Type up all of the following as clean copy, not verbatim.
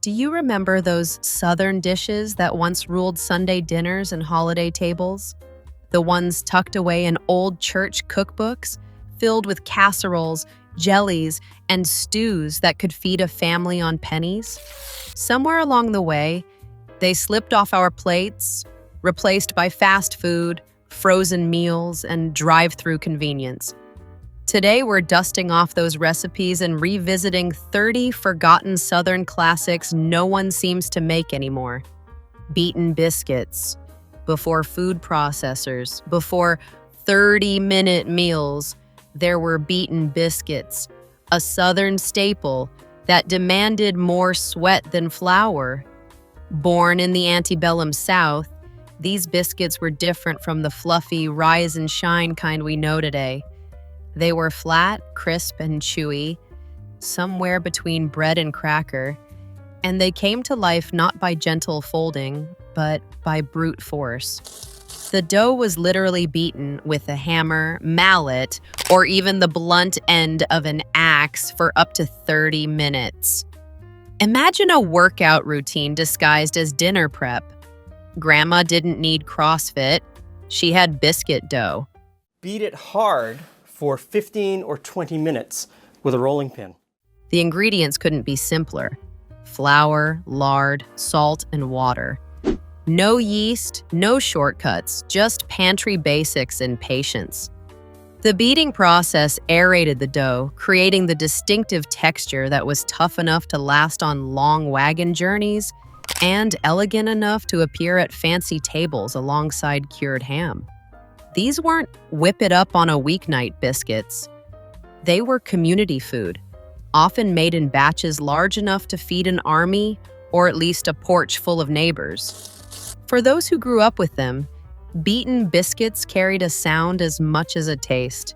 Do you remember those Southern dishes that once ruled Sunday dinners and holiday tables? The ones tucked away in old church cookbooks, filled with casseroles, jellies, and stews that could feed a family on pennies? Somewhere along the way, they slipped off our plates, replaced by fast food, frozen meals, and drive-through convenience. Today, we're dusting off those recipes and revisiting 30 forgotten Southern classics no one seems to make anymore. Beaten biscuits, before food processors, before 30-minute meals, there were beaten biscuits, a Southern staple that demanded more sweat than flour. Born in the antebellum South, these biscuits were different from the fluffy, rise and shine kind we know today. They were flat, crisp, and chewy, somewhere between bread and cracker, and they came to life not by gentle folding, but by brute force. The dough was literally beaten with a hammer, mallet, or even the blunt end of an axe for up to 30 minutes. Imagine a workout routine disguised as dinner prep. Grandma didn't need CrossFit. She had biscuit dough. Beat it hard for 15 or 20 minutes with a rolling pin. The ingredients couldn't be simpler. Flour, lard, salt, and water. No yeast, no shortcuts, just pantry basics and patience. The beating process aerated the dough, creating the distinctive texture that was tough enough to last on long wagon journeys and elegant enough to appear at fancy tables alongside cured ham. These weren't whip it up on a weeknight biscuits. They were community food, often made in batches large enough to feed an army or at least a porch full of neighbors. For those who grew up with them, beaten biscuits carried a sound as much as a taste.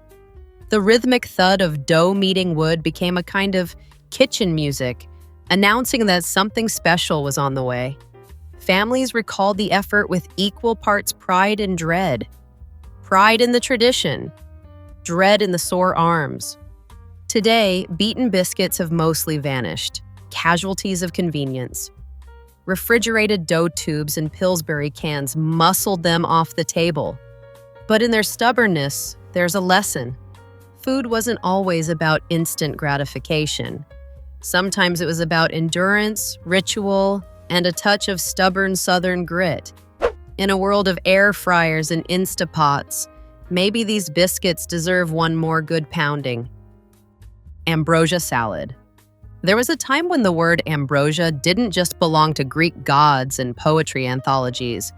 The rhythmic thud of dough meeting wood became a kind of kitchen music, announcing that something special was on the way. Families recalled the effort with equal parts pride and dread. Pride in the tradition, dread in the sore arms. Today, beaten biscuits have mostly vanished, casualties of convenience. Refrigerated dough tubes and Pillsbury cans muscled them off the table. But in their stubbornness, there's a lesson. Food wasn't always about instant gratification. Sometimes it was about endurance, ritual, and a touch of stubborn Southern grit. In a world of air fryers and Instapots, maybe these biscuits deserve one more good pounding. Ambrosia salad. There was a time when the word ambrosia didn't just belong to Greek gods and poetry anthologies.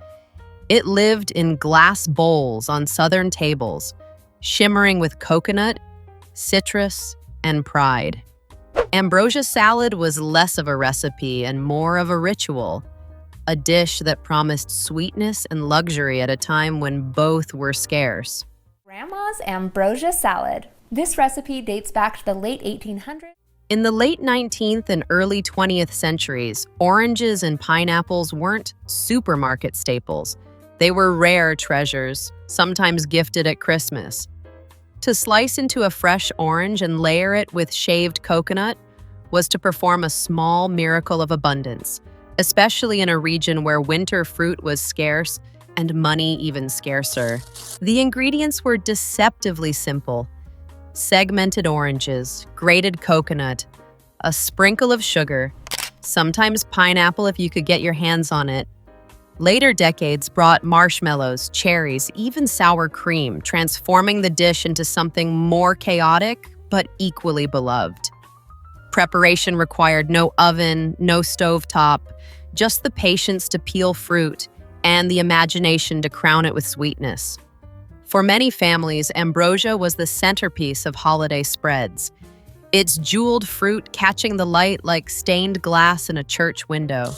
It lived in glass bowls on Southern tables, shimmering with coconut, citrus, and pride. Ambrosia salad was less of a recipe and more of a ritual, a dish that promised sweetness and luxury at a time when both were scarce. Grandma's ambrosia salad. This recipe dates back to the late 1800s. In the late 19th and early 20th centuries, oranges and pineapples weren't supermarket staples. They were rare treasures, sometimes gifted at Christmas. To slice into a fresh orange and layer it with shaved coconut was to perform a small miracle of abundance, especially in a region where winter fruit was scarce and money even scarcer. The ingredients were deceptively simple. Segmented oranges, grated coconut, a sprinkle of sugar, sometimes pineapple if you could get your hands on it. Later decades brought marshmallows, cherries, even sour cream, transforming the dish into something more chaotic but equally beloved. Preparation required no oven, no stovetop, just the patience to peel fruit and the imagination to crown it with sweetness. For many families, ambrosia was the centerpiece of holiday spreads. Its jeweled fruit catching the light like stained glass in a church window.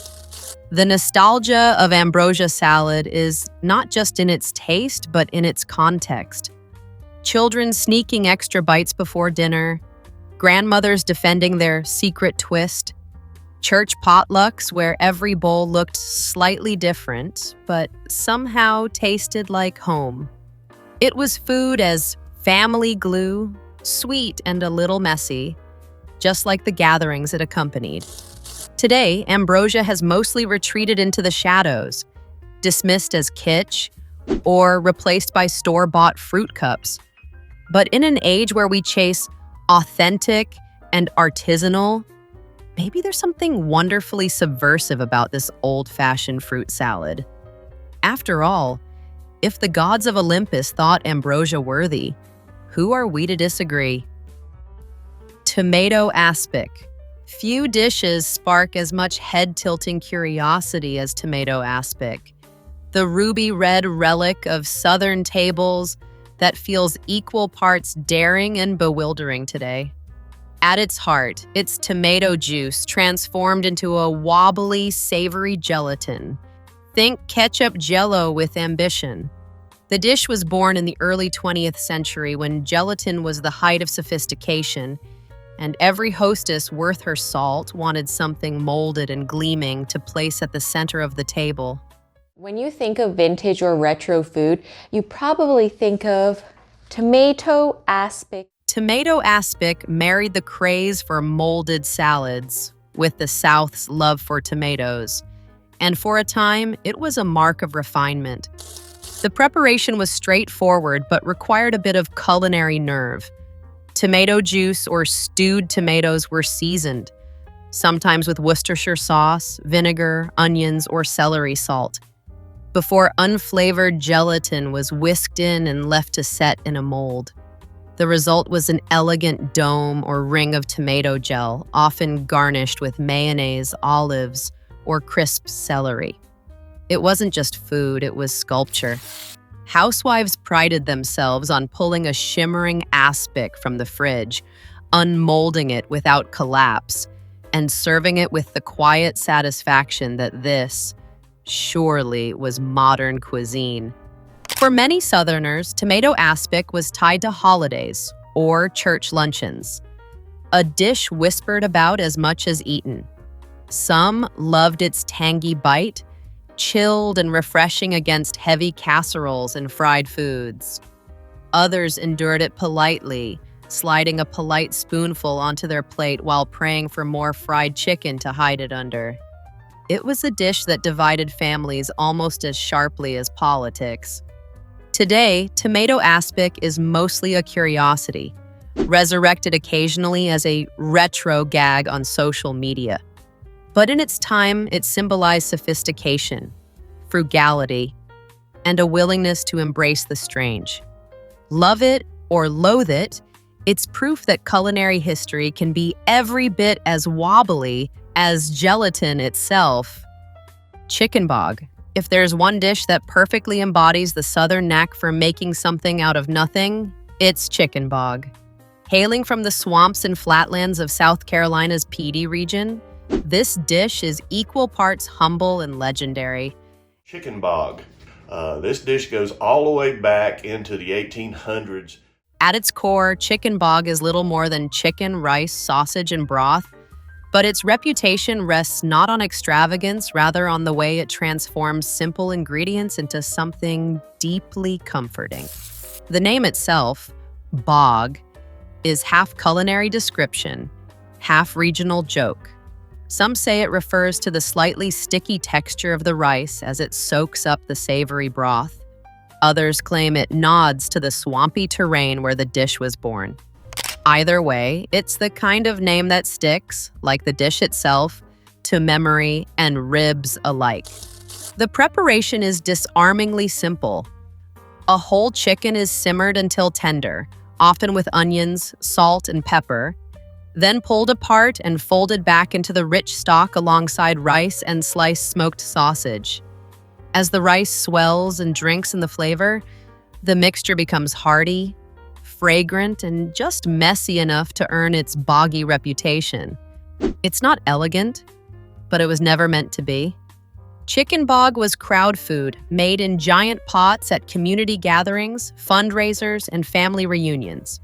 The nostalgia of ambrosia salad is not just in its taste, but in its context. Children sneaking extra bites before dinner, grandmothers defending their secret twist, church potlucks where every bowl looked slightly different, but somehow tasted like home. It was food as family glue, sweet and a little messy, just like the gatherings it accompanied. Today, ambrosia has mostly retreated into the shadows, dismissed as kitsch, or replaced by store-bought fruit cups. But in an age where we chase authentic and artisanal, maybe there's something wonderfully subversive about this old-fashioned fruit salad. After all, if the gods of Olympus thought ambrosia worthy, who are we to disagree? Tomato aspic. Few dishes spark as much head-tilting curiosity as tomato aspic, the ruby red relic of southern tables that feels equal parts daring and bewildering today. At its heart, it's tomato juice transformed into a wobbly, savory gelatin. Think ketchup jello with ambition. The dish was born in the early 20th century when gelatin was the height of sophistication, and every hostess worth her salt wanted something molded and gleaming to place at the center of the table. When you think of vintage or retro food, you probably think of tomato aspic. Tomato aspic married the craze for molded salads with the South's love for tomatoes, and for a time, it was a mark of refinement. The preparation was straightforward but required a bit of culinary nerve. Tomato juice or stewed tomatoes were seasoned, sometimes with Worcestershire sauce, vinegar, onions, or celery salt, before unflavored gelatin was whisked in and left to set in a mold. The result was an elegant dome or ring of tomato gel, often garnished with mayonnaise, olives, or crisp celery. It wasn't just food, it was sculpture. Housewives prided themselves on pulling a shimmering aspic from the fridge, unmolding it without collapse, and serving it with the quiet satisfaction that this, surely, was modern cuisine. For many Southerners, tomato aspic was tied to holidays or church luncheons, a dish whispered about as much as eaten. Some loved its tangy bite, chilled and refreshing against heavy casseroles and fried foods. Others endured it politely, sliding a polite spoonful onto their plate while praying for more fried chicken to hide it under. It was a dish that divided families almost as sharply as politics. Today, tomato aspic is mostly a curiosity, resurrected occasionally as a retro gag on social media. But in its time, it symbolized sophistication, frugality, and a willingness to embrace the strange. Love it or loathe it, it's proof that culinary history can be every bit as wobbly as gelatin itself. Chicken bog. If there's one dish that perfectly embodies the Southern knack for making something out of nothing, it's chicken bog. Hailing from the swamps and flatlands of South Carolina's Pee region, this dish is equal parts humble and legendary. Chicken bog. This dish goes all the way back into the 1800s. At its core, chicken bog is little more than chicken, rice, sausage, and broth, but its reputation rests not on extravagance, rather on the way it transforms simple ingredients into something deeply comforting. The name itself, bog, is half culinary description, half regional joke. Some say it refers to the slightly sticky texture of the rice as it soaks up the savory broth. Others claim it nods to the swampy terrain where the dish was born. Either way, it's the kind of name that sticks, like the dish itself, to memory and ribs alike. The preparation is disarmingly simple. A whole chicken is simmered until tender, often with onions, salt, and pepper, then pulled apart and folded back into the rich stock alongside rice and sliced smoked sausage. As the rice swells and drinks in the flavor, the mixture becomes hearty, fragrant, and just messy enough to earn its boggy reputation. It's not elegant, but it was never meant to be. Chicken bog was crowd food made in giant pots at community gatherings, fundraisers, and family reunions.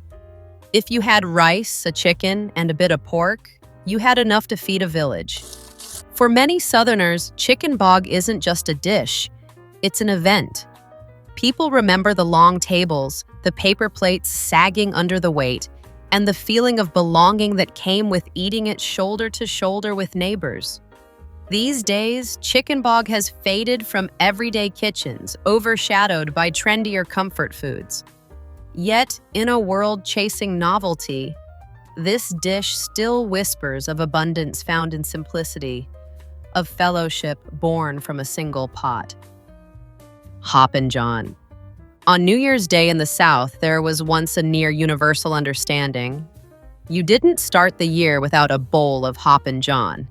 If you had rice, a chicken, and a bit of pork, you had enough to feed a village. For many Southerners, chicken bog isn't just a dish, it's an event. People remember the long tables, the paper plates sagging under the weight, and the feeling of belonging that came with eating it shoulder to shoulder with neighbors. These days, chicken bog has faded from everyday kitchens, overshadowed by trendier comfort foods. Yet, in a world chasing novelty, this dish still whispers of abundance found in simplicity, of fellowship born from a single pot. Hoppin' John. On New Year's Day in the South, there was once a near universal understanding. You didn't start the year without a bowl of Hoppin' John.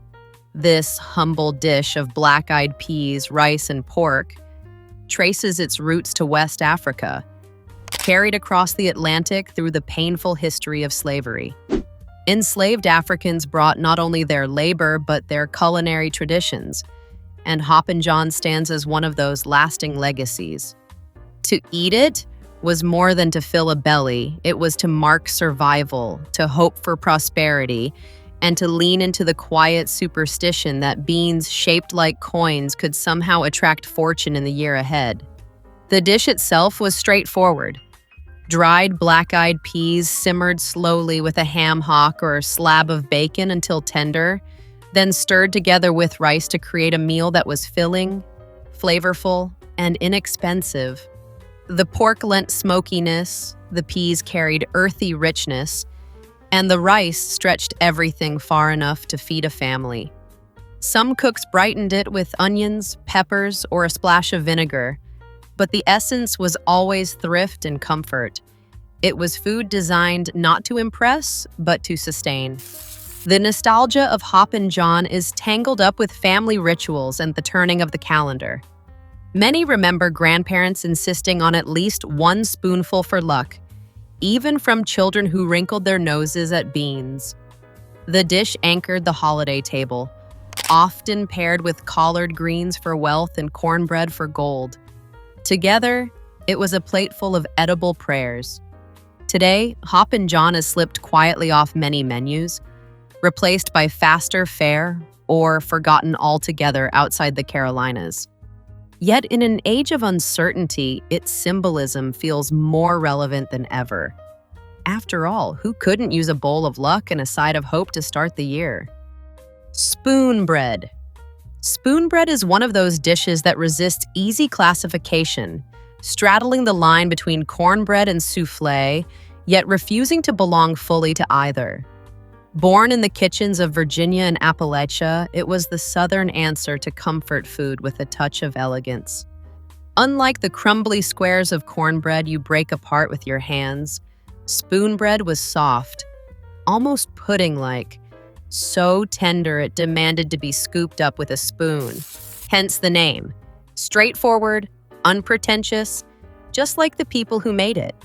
This humble dish of black-eyed peas, rice, and pork traces its roots to West Africa, carried across the Atlantic through the painful history of slavery. Enslaved Africans brought not only their labor but their culinary traditions, and Hoppin' John stands as one of those lasting legacies. To eat it was more than to fill a belly. It was to mark survival, to hope for prosperity, and to lean into the quiet superstition that beans shaped like coins could somehow attract fortune in the year ahead. The dish itself was straightforward. Dried black-eyed peas simmered slowly with a ham hock or slab of bacon until tender, then stirred together with rice to create a meal that was filling, flavorful, and inexpensive. The pork lent smokiness, the peas carried earthy richness, and the rice stretched everything far enough to feed a family. Some cooks brightened it with onions, peppers, or a splash of vinegar, but the essence was always thrift and comfort. It was food designed not to impress, but to sustain. The nostalgia of Hoppin' John is tangled up with family rituals and the turning of the calendar. Many remember grandparents insisting on at least one spoonful for luck, even from children who wrinkled their noses at beans. The dish anchored the holiday table, often paired with collard greens for wealth and cornbread for gold. Together, it was a plate full of edible prayers. Today, Hoppin' John has slipped quietly off many menus, replaced by faster fare or forgotten altogether outside the Carolinas. Yet in an age of uncertainty, its symbolism feels more relevant than ever. After all, who couldn't use a bowl of luck and a side of hope to start the year? Spoon bread. Spoon bread is one of those dishes that resists easy classification, straddling the line between cornbread and soufflé, yet refusing to belong fully to either. Born in the kitchens of Virginia and Appalachia, it was the Southern answer to comfort food with a touch of elegance. Unlike the crumbly squares of cornbread you break apart with your hands, spoon bread was soft, almost pudding-like, so tender it demanded to be scooped up with a spoon. Hence the name. Straightforward, unpretentious, just like the people who made it.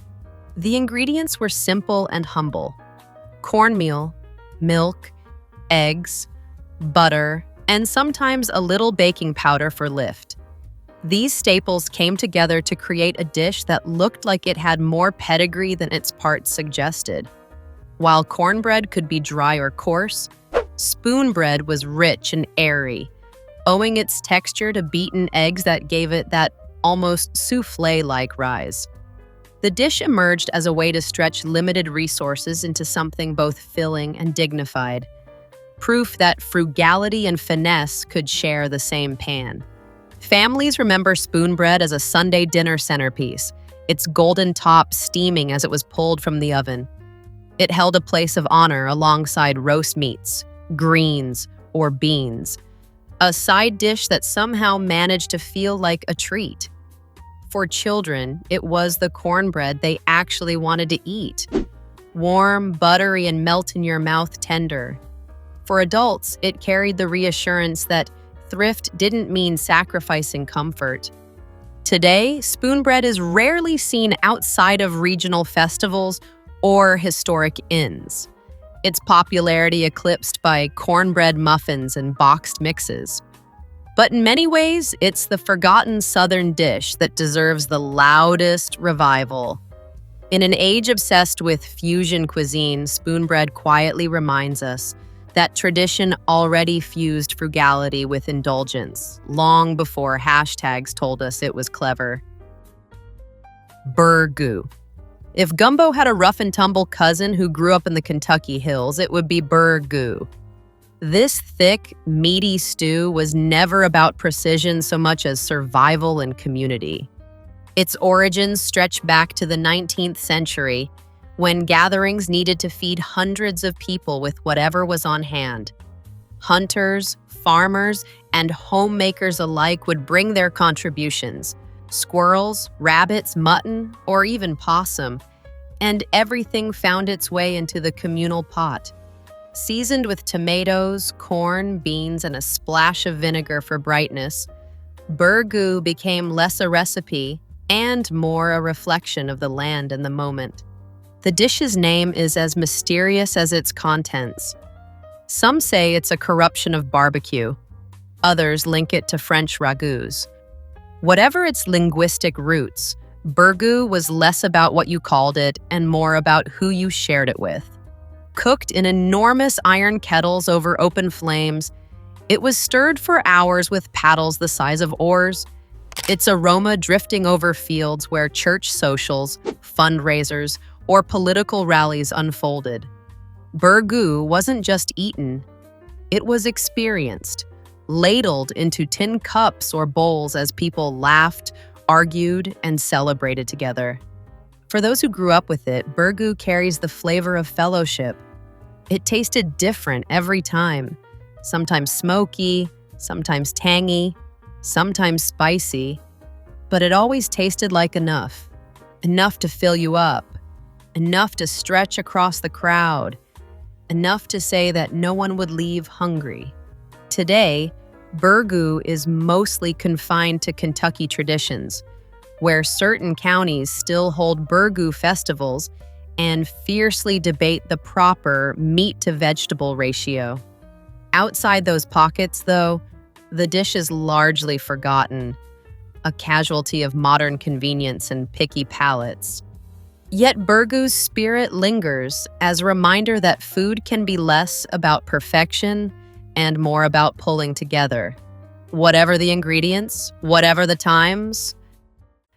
The ingredients were simple and humble. Cornmeal, milk, eggs, butter, and sometimes a little baking powder for lift. These staples came together to create a dish that looked like it had more pedigree than its parts suggested. While cornbread could be dry or coarse, spoon bread was rich and airy, owing its texture to beaten eggs that gave it that almost soufflé-like rise. The dish emerged as a way to stretch limited resources into something both filling and dignified, proof that frugality and finesse could share the same pan. Families remember spoon bread as a Sunday dinner centerpiece, its golden top steaming as it was pulled from the oven. It held a place of honor alongside roast meats, greens, or beans, a side dish that somehow managed to feel like a treat. For children, it was the cornbread they actually wanted to eat. Warm, buttery, and melt-in-your-mouth tender. For adults, it carried the reassurance that thrift didn't mean sacrificing comfort. Today, spoon bread is rarely seen outside of regional festivals or historic inns, its popularity eclipsed by cornbread muffins and boxed mixes. But in many ways, it's the forgotten Southern dish that deserves the loudest revival. In an age obsessed with fusion cuisine, spoon bread quietly reminds us that tradition already fused frugality with indulgence, long before hashtags told us it was clever. Burgoo. If gumbo had a rough and tumble cousin who grew up in the Kentucky hills, it would be burgoo. This thick, meaty stew was never about precision so much as survival and community. Its origins stretch back to the 19th century, when gatherings needed to feed hundreds of people with whatever was on hand. Hunters, farmers, and homemakers alike would bring their contributions: squirrels, rabbits, mutton, or even possum, and everything found its way into the communal pot. Seasoned with tomatoes, corn, beans, and a splash of vinegar for brightness, burgoo became less a recipe and more a reflection of the land and the moment. The dish's name is as mysterious as its contents. Some say it's a corruption of barbecue. Others link it to French ragouts. Whatever its linguistic roots, burgoo was less about what you called it and more about who you shared it with. Cooked in enormous iron kettles over open flames, it was stirred for hours with paddles the size of oars, its aroma drifting over fields where church socials, fundraisers, or political rallies unfolded. Burgoo wasn't just eaten, it was experienced, ladled into tin cups or bowls as people laughed, argued, and celebrated together. For those who grew up with it, burgoo carries the flavor of fellowship. It tasted different every time, sometimes smoky, sometimes tangy, sometimes spicy, but it always tasted like enough to fill you up, enough to stretch across the crowd, enough to say that no one would leave hungry. Today, burgoo is mostly confined to Kentucky traditions, where certain counties still hold burgoo festivals and fiercely debate the proper meat-to-vegetable ratio. Outside those pockets, though, the dish is largely forgotten, a casualty of modern convenience and picky palates. Yet burgoo's spirit lingers as a reminder that food can be less about perfection and more about pulling together. Whatever the ingredients, whatever the times,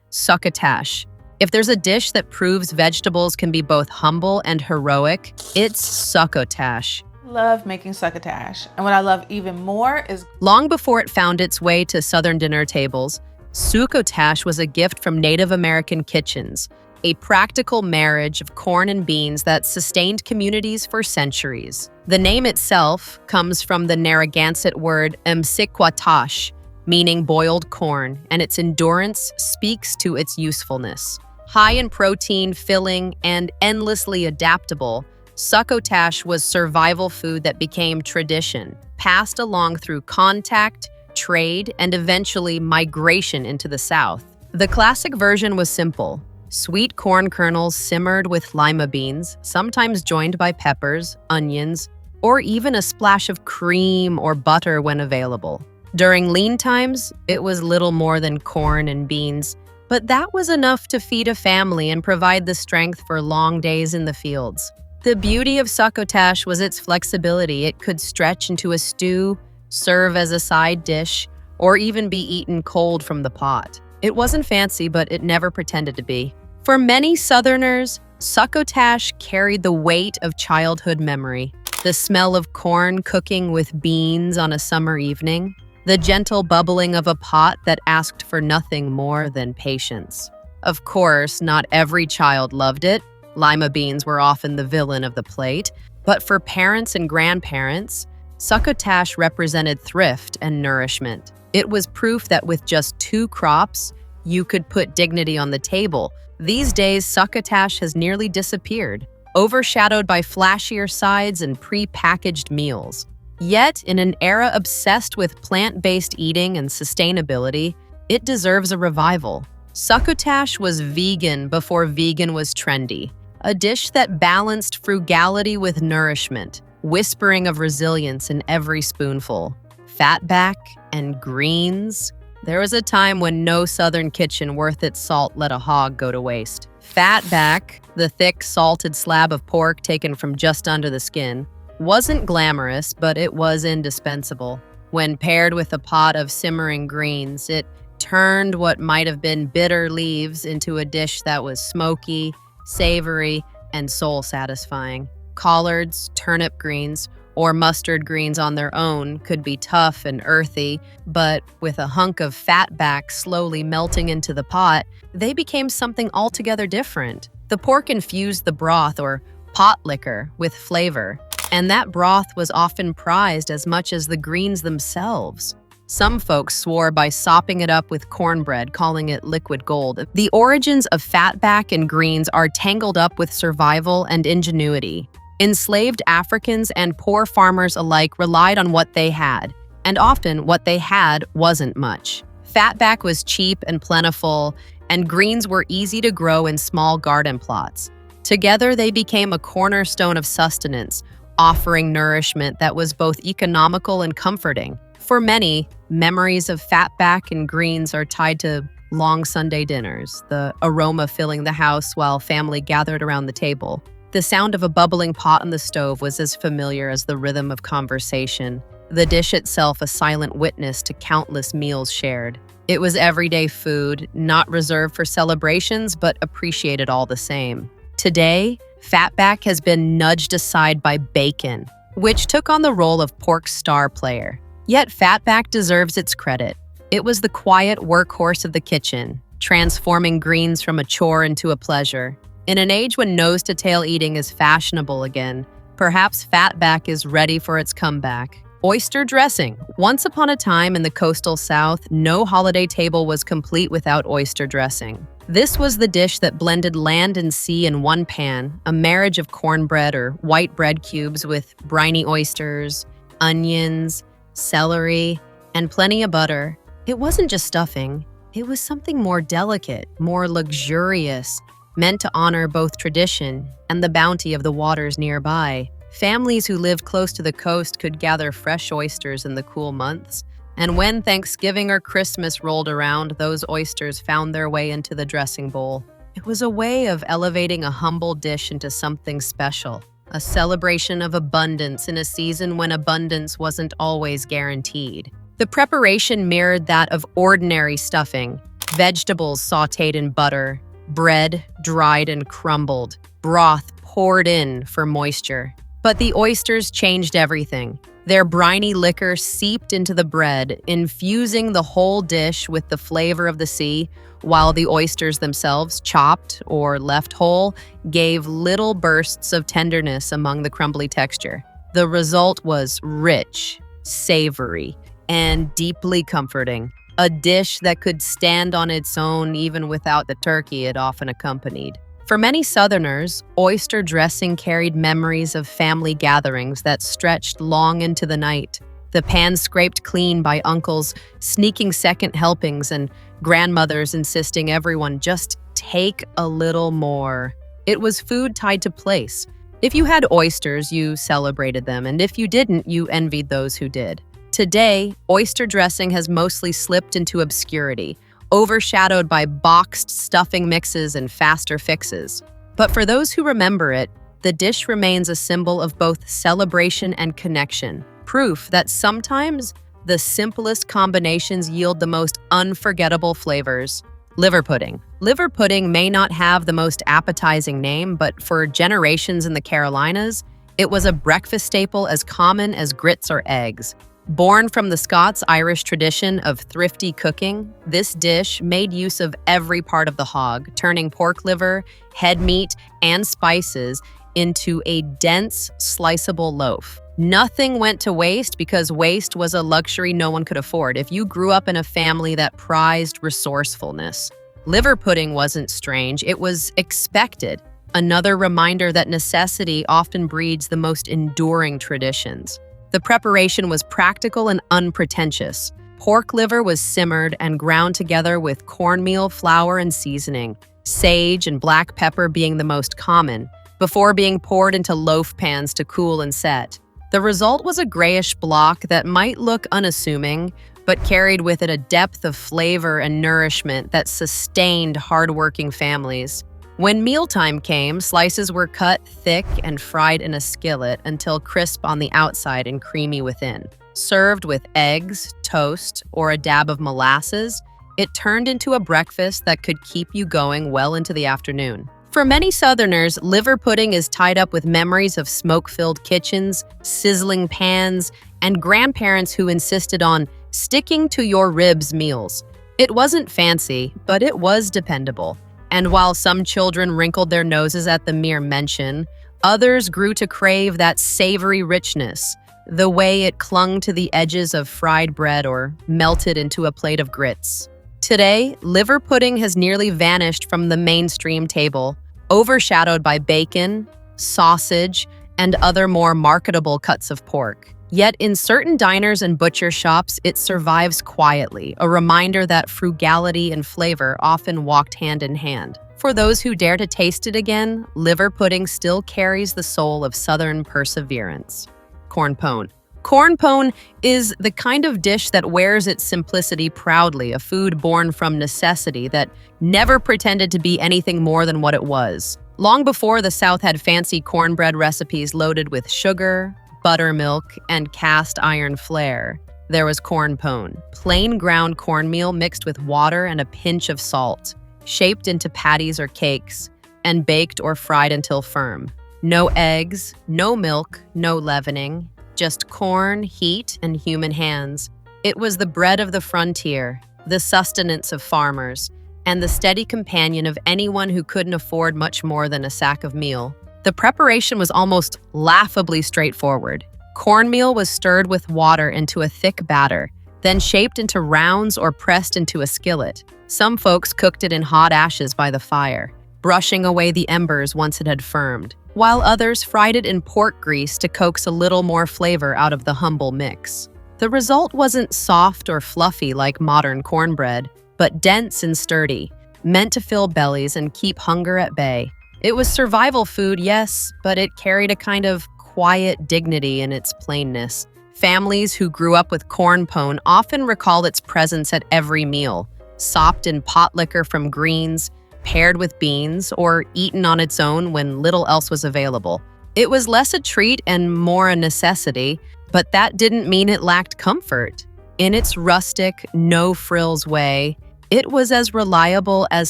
succotash. If there's a dish that proves vegetables can be both humble and heroic, it's succotash. Love making succotash. And what I love even more is Long before it found its way to Southern dinner tables, succotash was a gift from Native American kitchens, a practical marriage of corn and beans that sustained communities for centuries. The name itself comes from the Narragansett word msikwatash, meaning boiled corn, and its endurance speaks to its usefulness. High in protein, filling, and endlessly adaptable, succotash was survival food that became tradition, passed along through contact, trade, and eventually migration into the South. The classic version was simple: sweet corn kernels simmered with lima beans, sometimes joined by peppers, onions, or even a splash of cream or butter when available. During lean times, it was little more than corn and beans, but that was enough to feed a family and provide the strength for long days in the fields. The beauty of succotash was its flexibility. It could stretch into a stew, serve as a side dish, or even be eaten cold from the pot. It wasn't fancy, but it never pretended to be. For many Southerners, succotash carried the weight of childhood memory. The smell of corn cooking with beans on a summer evening, the gentle bubbling of a pot that asked for nothing more than patience. Of course, not every child loved it. Lima beans were often the villain of the plate, but for parents and grandparents, succotash represented thrift and nourishment. It was proof that with just 2 crops, you could put dignity on the table. These days, succotash has nearly disappeared, overshadowed by flashier sides and pre-packaged meals. Yet, in an era obsessed with plant-based eating and sustainability, it deserves a revival. Succotash was vegan before vegan was trendy, a dish that balanced frugality with nourishment, whispering of resilience in every spoonful. Fatback and greens. There was a time when no Southern kitchen worth its salt let a hog go to waste. Fatback, the thick, salted slab of pork taken from just under the skin, wasn't glamorous, but it was indispensable. When paired with a pot of simmering greens, it turned what might have been bitter leaves into a dish that was smoky, savory, and soul-satisfying. Collards, turnip greens, or mustard greens on their own could be tough and earthy, but with a hunk of fatback slowly melting into the pot, they became something altogether different. The pork infused the broth, or pot liquor, with flavor, and that broth was often prized as much as the greens themselves. Some folks swore by sopping it up with cornbread, calling it liquid gold. The origins of fatback and greens are tangled up with survival and ingenuity. Enslaved Africans and poor farmers alike relied on what they had, and often what they had wasn't much. Fatback was cheap and plentiful, and greens were easy to grow in small garden plots. Together, they became a cornerstone of sustenance, offering nourishment that was both economical and comforting. For many, memories of fatback and greens are tied to long Sunday dinners, the aroma filling the house while family gathered around the table. The sound of a bubbling pot on the stove was as familiar as the rhythm of conversation, the dish itself a silent witness to countless meals shared. It was everyday food, not reserved for celebrations, but appreciated all the same. Today, fatback has been nudged aside by bacon, which took on the role of pork's star player. Yet fatback deserves its credit. It was the quiet workhorse of the kitchen, transforming greens from a chore into a pleasure. In an age when nose-to-tail eating is fashionable again, perhaps fatback is ready for its comeback. Oyster dressing. Once upon a time in the coastal South, no holiday table was complete without oyster dressing. This was the dish that blended land and sea in one pan, a marriage of cornbread or white bread cubes with briny oysters, onions, celery, and plenty of butter. It wasn't just stuffing. It was something more delicate, more luxurious, meant to honor both tradition and the bounty of the waters nearby. Families who lived close to the coast could gather fresh oysters in the cool months, and when Thanksgiving or Christmas rolled around, those oysters found their way into the dressing bowl. It was a way of elevating a humble dish into something special, a celebration of abundance in a season when abundance wasn't always guaranteed. The preparation mirrored that of ordinary stuffing: vegetables sautéed in butter, bread dried and crumbled, broth poured in for moisture. But the oysters changed everything. Their briny liquor seeped into the bread, infusing the whole dish with the flavor of the sea, while the oysters themselves, chopped or left whole, gave little bursts of tenderness among the crumbly texture. The result was rich, savory, and deeply comforting. A dish that could stand on its own even without the turkey it often accompanied. For many Southerners, oyster dressing carried memories of family gatherings that stretched long into the night. The pan scraped clean by uncles sneaking second helpings and grandmothers insisting everyone just take a little more. It was food tied to place. If you had oysters, you celebrated them, and if you didn't, you envied those who did. Today, oyster dressing has mostly slipped into obscurity, overshadowed by boxed stuffing mixes and faster fixes. But for those who remember it, the dish remains a symbol of both celebration and connection, proof that sometimes the simplest combinations yield the most unforgettable flavors. Liver pudding. Liver pudding may not have the most appetizing name, but for generations in the Carolinas, it was a breakfast staple as common as grits or eggs. Born from the Scots-Irish tradition of thrifty cooking, this dish made use of every part of the hog, turning pork liver, head meat, and spices into a dense, sliceable loaf. Nothing went to waste because waste was a luxury no one could afford if you grew up in a family that prized resourcefulness. Liver pudding wasn't strange, it was expected. Another reminder that necessity often breeds the most enduring traditions. The preparation was practical and unpretentious. Pork liver was simmered and ground together with cornmeal, flour, and seasoning, sage and black pepper being the most common, before being poured into loaf pans to cool and set. The result was a grayish block that might look unassuming, but carried with it a depth of flavor and nourishment that sustained hardworking families. When mealtime came, slices were cut thick and fried in a skillet until crisp on the outside and creamy within. Served with eggs, toast, or a dab of molasses, it turned into a breakfast that could keep you going well into the afternoon. For many Southerners, liver pudding is tied up with memories of smoke-filled kitchens, sizzling pans, and grandparents who insisted on sticking to your ribs meals. It wasn't fancy, but it was dependable. And while some children wrinkled their noses at the mere mention, others grew to crave that savory richness, the way it clung to the edges of fried bread or melted into a plate of grits. Today, liver pudding has nearly vanished from the mainstream table, overshadowed by bacon, sausage, and other more marketable cuts of pork. Yet in certain diners and butcher shops, it survives quietly, a reminder that frugality and flavor often walked hand in hand. For those who dare to taste it again, liver pudding still carries the soul of Southern perseverance. Corn pone. Corn pone is the kind of dish that wears its simplicity proudly, a food born from necessity that never pretended to be anything more than what it was. Long before the South had fancy cornbread recipes loaded with sugar, buttermilk, and cast iron flair, there was corn pone, plain ground cornmeal mixed with water and a pinch of salt, shaped into patties or cakes, and baked or fried until firm. No eggs, no milk, no leavening, just corn, heat, and human hands. It was the bread of the frontier, the sustenance of farmers, and the steady companion of anyone who couldn't afford much more than a sack of meal. The preparation was almost laughably straightforward. Cornmeal was stirred with water into a thick batter, then shaped into rounds or pressed into a skillet. Some folks cooked it in hot ashes by the fire, brushing away the embers once it had firmed, while others fried it in pork grease to coax a little more flavor out of the humble mix. The result wasn't soft or fluffy like modern cornbread, but dense and sturdy, meant to fill bellies and keep hunger at bay. It was survival food, yes, but it carried a kind of quiet dignity in its plainness. Families who grew up with corn pone often recall its presence at every meal, sopped in pot liquor from greens, paired with beans, or eaten on its own when little else was available. It was less a treat and more a necessity, but that didn't mean it lacked comfort. In its rustic, no-frills way, it was as reliable as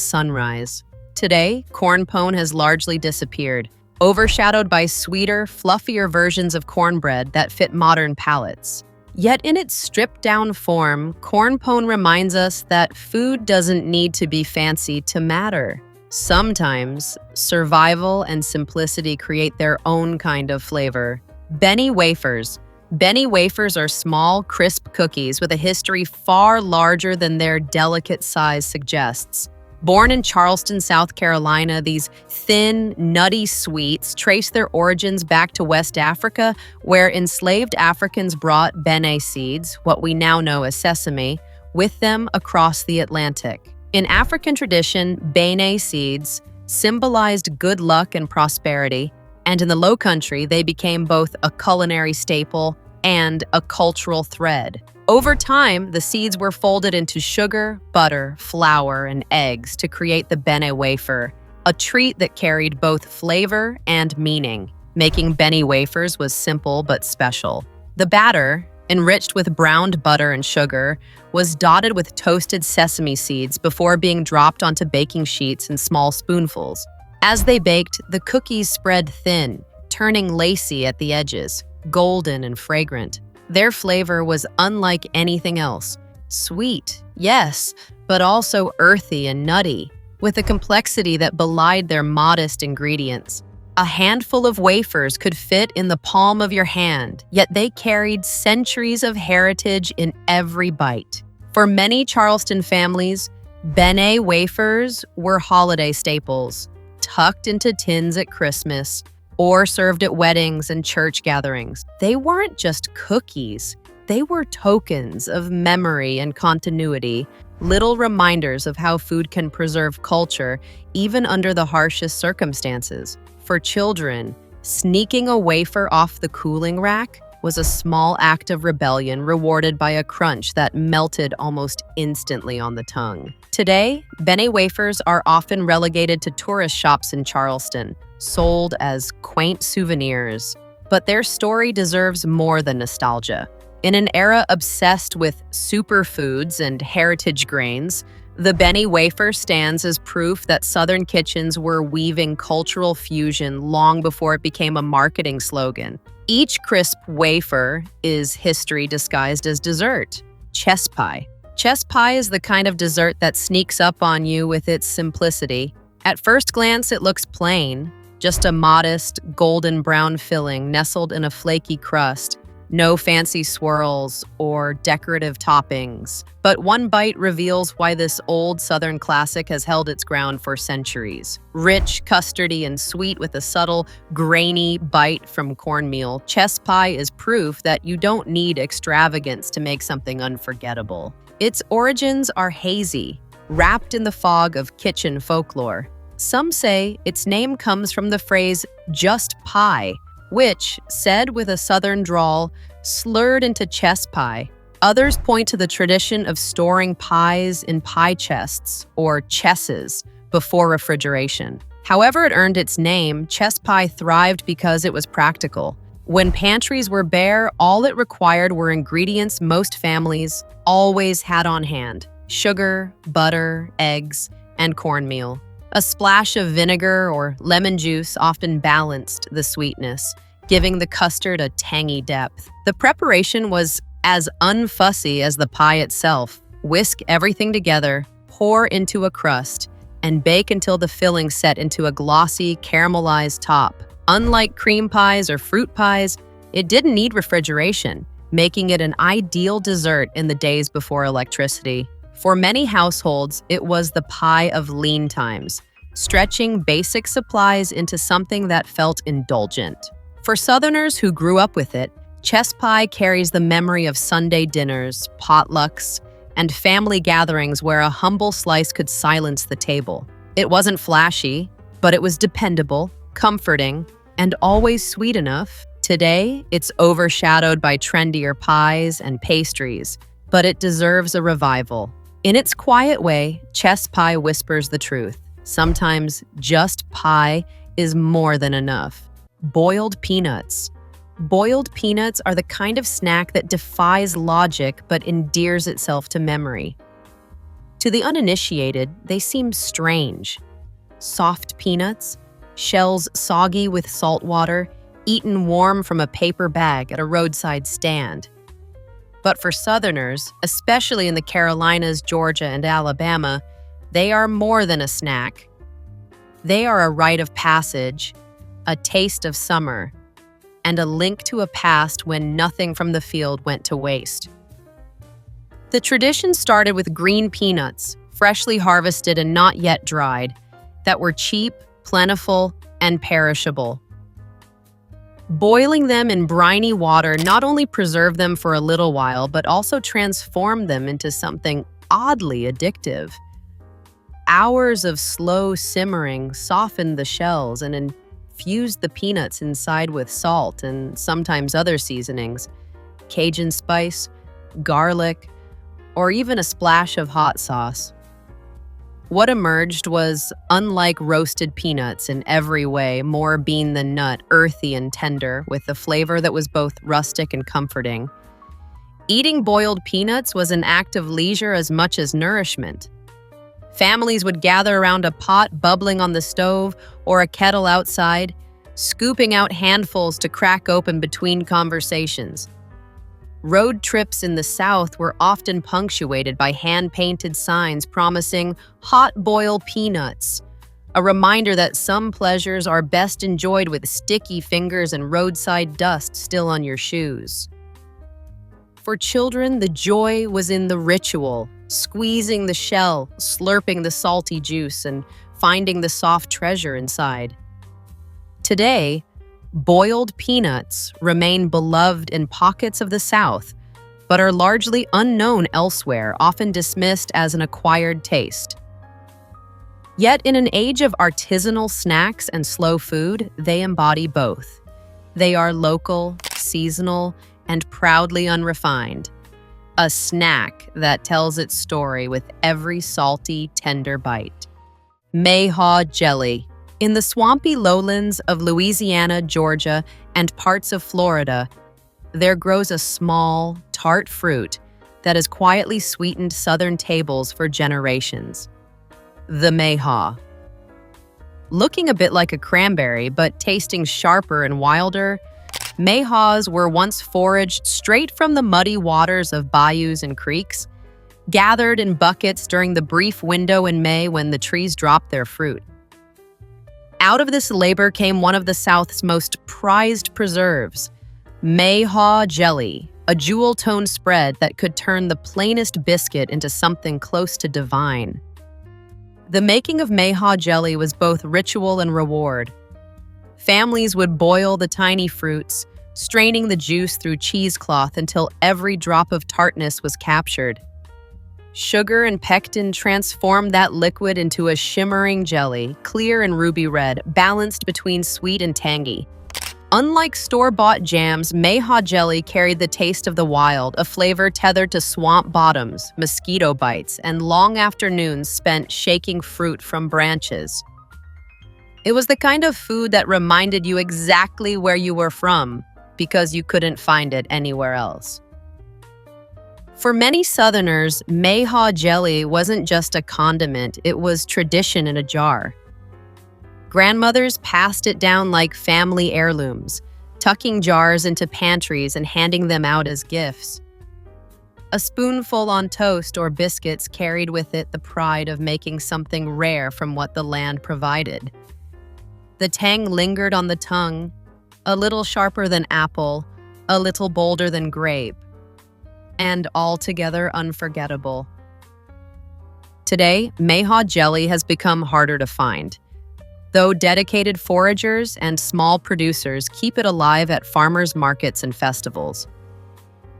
sunrise. Today, corn pone has largely disappeared, overshadowed by sweeter, fluffier versions of cornbread that fit modern palates. Yet in its stripped-down form, corn pone reminds us that food doesn't need to be fancy to matter. Sometimes, survival and simplicity create their own kind of flavor. Benny wafers. Benny wafers are small, crisp cookies with a history far larger than their delicate size suggests. Born in Charleston, South Carolina, these thin, nutty sweets trace their origins back to West Africa, where enslaved Africans brought bene seeds, what we now know as sesame, with them across the Atlantic. In African tradition, bene seeds symbolized good luck and prosperity, and in the Low Country, they became both a culinary staple and a cultural thread. Over time, the seeds were folded into sugar, butter, flour, and eggs to create the bene wafer, a treat that carried both flavor and meaning. Making bene wafers was simple but special. The batter, enriched with browned butter and sugar, was dotted with toasted sesame seeds before being dropped onto baking sheets in small spoonfuls. As they baked, the cookies spread thin, turning lacy at the edges, golden and fragrant. Their flavor was unlike anything else. Sweet, yes, but also earthy and nutty, with a complexity that belied their modest ingredients. A handful of wafers could fit in the palm of your hand, yet they carried centuries of heritage in every bite. For many Charleston families, bene wafers were holiday staples, tucked into tins at Christmas, or served at weddings and church gatherings. They weren't just cookies. They were tokens of memory and continuity, little reminders of how food can preserve culture even under the harshest circumstances. For children, sneaking a wafer off the cooling rack was a small act of rebellion rewarded by a crunch that melted almost instantly on the tongue. Today, bene wafers are often relegated to tourist shops in Charleston, sold as quaint souvenirs. But their story deserves more than nostalgia. In an era obsessed with superfoods and heritage grains, The Benny wafer stands as proof that Southern kitchens were weaving cultural fusion long before it became a marketing slogan. Each crisp wafer is history disguised as dessert. Chess pie. Chess pie is the kind of dessert that sneaks up on you with its simplicity. At first glance, it looks plain, just a modest, golden brown filling nestled in a flaky crust. No fancy swirls or decorative toppings. But one bite reveals why this old Southern classic has held its ground for centuries. Rich, custardy, and sweet with a subtle, grainy bite from cornmeal, chess pie is proof that you don't need extravagance to make something unforgettable. Its origins are hazy, wrapped in the fog of kitchen folklore. Some say its name comes from the phrase "just pie," which, said with a Southern drawl, slurred into chess pie. Others point to the tradition of storing pies in pie chests, or chesses, before refrigeration. However it earned its name, chess pie thrived because it was practical. When pantries were bare, all it required were ingredients most families always had on hand: sugar, butter, eggs, and cornmeal. A splash of vinegar or lemon juice often balanced the sweetness, giving the custard a tangy depth. The preparation was as unfussy as the pie itself. Whisk everything together, pour into a crust, and bake until the filling set into a glossy, caramelized top. Unlike cream pies or fruit pies, it didn't need refrigeration, making it an ideal dessert in the days before electricity. For many households, it was the pie of lean times, stretching basic supplies into something that felt indulgent. For Southerners who grew up with it, chess pie carries the memory of Sunday dinners, potlucks, and family gatherings where a humble slice could silence the table. It wasn't flashy, but it was dependable, comforting, and always sweet enough. Today, it's overshadowed by trendier pies and pastries, but it deserves a revival. In its quiet way, chess pie whispers the truth. Sometimes just pie is more than enough. Boiled peanuts. Boiled peanuts are the kind of snack that defies logic but endears itself to memory. To the uninitiated, they seem strange. Soft peanuts, shells soggy with salt water, eaten warm from a paper bag at a roadside stand. But for Southerners, especially in the Carolinas, Georgia, and Alabama, they are more than a snack. They are a rite of passage, a taste of summer, and a link to a past when nothing from the field went to waste. The tradition started with green peanuts, freshly harvested and not yet dried, that were cheap, plentiful, and perishable. Boiling them in briny water not only preserved them for a little while, but also transformed them into something oddly addictive. Hours of slow simmering softened the shells and infused the peanuts inside with salt and sometimes other seasonings, Cajun spice, garlic, or even a splash of hot sauce. What emerged was, unlike roasted peanuts in every way, more bean than nut, earthy and tender, with a flavor that was both rustic and comforting. Eating boiled peanuts was an act of leisure as much as nourishment. Families would gather around a pot bubbling on the stove or a kettle outside, scooping out handfuls to crack open between conversations. Road trips in the South were often punctuated by hand-painted signs promising hot boil peanuts, a reminder that some pleasures are best enjoyed with sticky fingers and roadside dust still on your shoes. For children, the joy was in the ritual, squeezing the shell, slurping the salty juice, and finding the soft treasure inside. Today, boiled peanuts remain beloved in pockets of the South, but are largely unknown elsewhere, often dismissed as an acquired taste. Yet in an age of artisanal snacks and slow food, they embody both. They are local, seasonal, and proudly unrefined. A snack that tells its story with every salty, tender bite. Mayhaw jelly. In the swampy lowlands of Louisiana, Georgia, and parts of Florida, there grows a small, tart fruit that has quietly sweetened Southern tables for generations. The Mayhaw. Looking a bit like a cranberry, but tasting sharper and wilder, Mayhaws were once foraged straight from the muddy waters of bayous and creeks, gathered in buckets during the brief window in May when the trees dropped their fruit. Out of this labor came one of the South's most prized preserves, Mayhaw jelly, a jewel-toned spread that could turn the plainest biscuit into something close to divine. The making of Mayhaw jelly was both ritual and reward. Families would boil the tiny fruits, straining the juice through cheesecloth until every drop of tartness was captured. Sugar and pectin transformed that liquid into a shimmering jelly, clear and ruby red, balanced between sweet and tangy. Unlike store-bought jams, Mayhaw jelly carried the taste of the wild, a flavor tethered to swamp bottoms, mosquito bites, and long afternoons spent shaking fruit from branches. It was the kind of food that reminded you exactly where you were from, because you couldn't find it anywhere else. For many Southerners, Mayhaw jelly wasn't just a condiment, it was tradition in a jar. Grandmothers passed it down like family heirlooms, tucking jars into pantries and handing them out as gifts. A spoonful on toast or biscuits carried with it the pride of making something rare from what the land provided. The tang lingered on the tongue, a little sharper than apple, a little bolder than grape, and altogether unforgettable. Today, Mayhaw jelly has become harder to find, though dedicated foragers and small producers keep it alive at farmers' markets and festivals.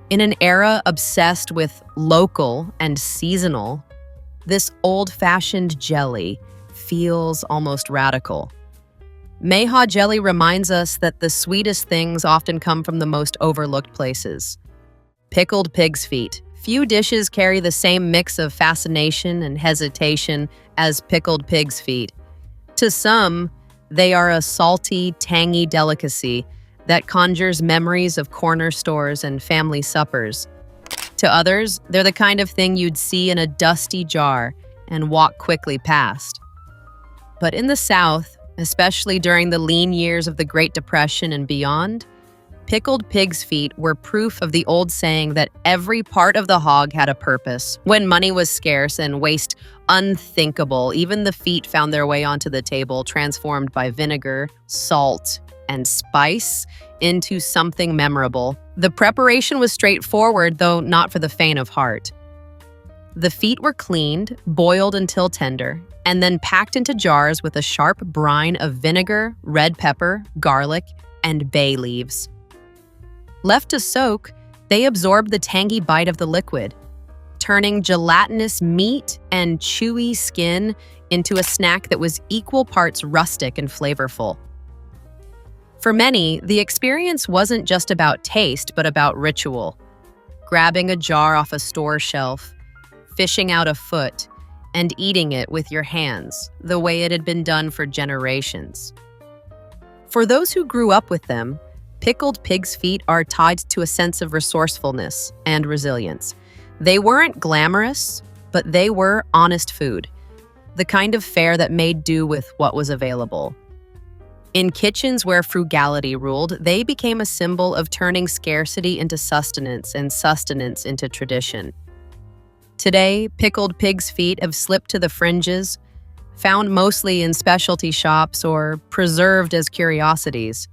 In an era obsessed with local and seasonal, this old-fashioned jelly feels almost radical. Mayhaw jelly reminds us that the sweetest things often come from the most overlooked places. Pickled pig's feet. Few dishes carry the same mix of fascination and hesitation as pickled pig's feet. To some, they are a salty, tangy delicacy that conjures memories of corner stores and family suppers. To others, they're the kind of thing you'd see in a dusty jar and walk quickly past. But in the South, especially during the lean years of the Great Depression and beyond, pickled pig's feet were proof of the old saying that every part of the hog had a purpose. When money was scarce and waste unthinkable, even the feet found their way onto the table, transformed by vinegar, salt, and spice into something memorable. The preparation was straightforward, though not for the faint of heart. The feet were cleaned, boiled until tender, and then packed into jars with a sharp brine of vinegar, red pepper, garlic, and bay leaves. Left to soak, they absorbed the tangy bite of the liquid, turning gelatinous meat and chewy skin into a snack that was equal parts rustic and flavorful. For many, the experience wasn't just about taste, but about ritual. Grabbing a jar off a store shelf, fishing out a foot, and eating it with your hands, the way it had been done for generations. For those who grew up with them, pickled pig's feet are tied to a sense of resourcefulness and resilience. They weren't glamorous, but they were honest food, the kind of fare that made do with what was available. In kitchens where frugality ruled, they became a symbol of turning scarcity into sustenance and sustenance into tradition. Today, pickled pig's feet have slipped to the fringes, found mostly in specialty shops or preserved as curiosities.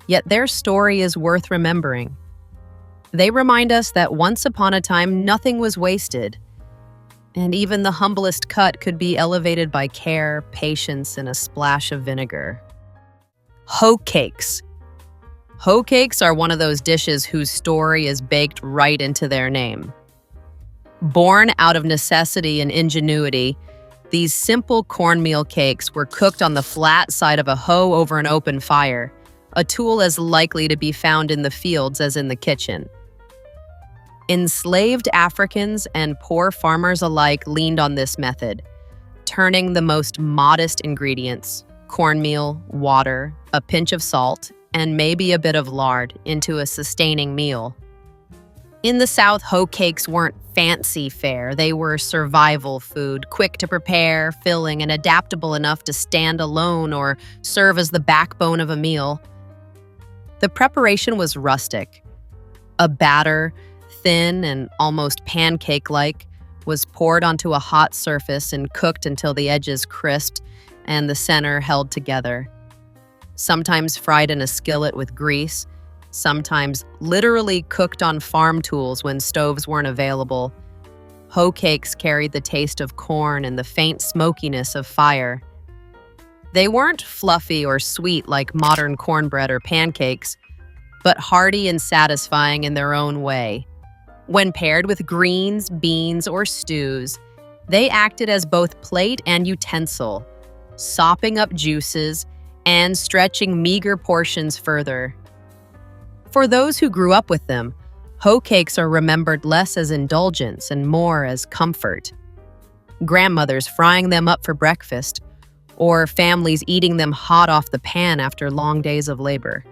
Yet their story is worth remembering. They remind us that once upon a time, nothing was wasted, and even the humblest cut could be elevated by care, patience, and a splash of vinegar. Hoe cakes. Hoe cakes are one of those dishes whose story is baked right into their name. Born out of necessity and ingenuity, these simple cornmeal cakes were cooked on the flat side of a hoe over an open fire, a tool as likely to be found in the fields as in the kitchen. Enslaved Africans and poor farmers alike leaned on this method, turning the most modest ingredients, cornmeal, water, a pinch of salt, and maybe a bit of lard, into a sustaining meal. In the South, hoe cakes weren't fancy fare. They were survival food, quick to prepare, filling, and adaptable enough to stand alone or serve as the backbone of a meal. The preparation was rustic. A batter, thin and almost pancake-like, was poured onto a hot surface and cooked until the edges crisped and the center held together. Sometimes fried in a skillet with grease, sometimes literally cooked on farm tools when stoves weren't available. Hoe cakes carried the taste of corn and the faint smokiness of fire. They weren't fluffy or sweet like modern cornbread or pancakes, but hearty and satisfying in their own way. When paired with greens, beans, or stews, they acted as both plate and utensil, sopping up juices and stretching meager portions further. For those who grew up with them, hoe cakes are remembered less as indulgence and more as comfort. Grandmothers frying them up for breakfast, or families eating them hot off the pan after long days of labor.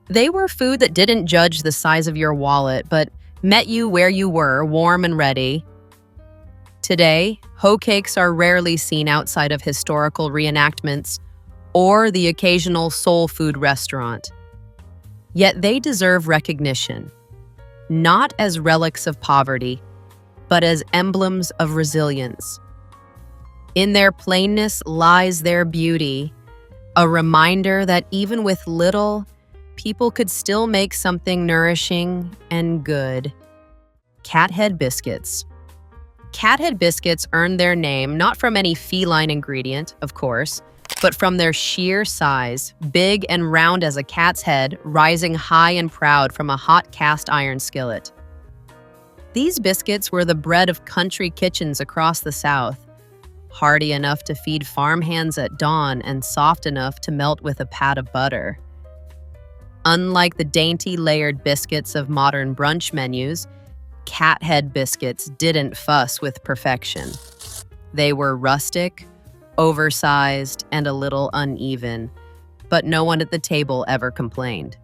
They were food that didn't judge the size of your wallet, but met you where you were, warm and ready. Today, hoe cakes are rarely seen outside of historical reenactments or the occasional soul food restaurant. Yet they deserve recognition, not as relics of poverty, but as emblems of resilience. In their plainness lies their beauty, a reminder that even with little, people could still make something nourishing and good. Cathead biscuits. Cathead biscuits earned their name not from any feline ingredient, of course, but from their sheer size, big and round as a cat's head, rising high and proud from a hot cast iron skillet. These biscuits were the bread of country kitchens across the South, hearty enough to feed farmhands at dawn and soft enough to melt with a pat of butter. Unlike the dainty layered biscuits of modern brunch menus, cathead biscuits didn't fuss with perfection. They were rustic, oversized, and a little uneven, but no one at the table ever complained.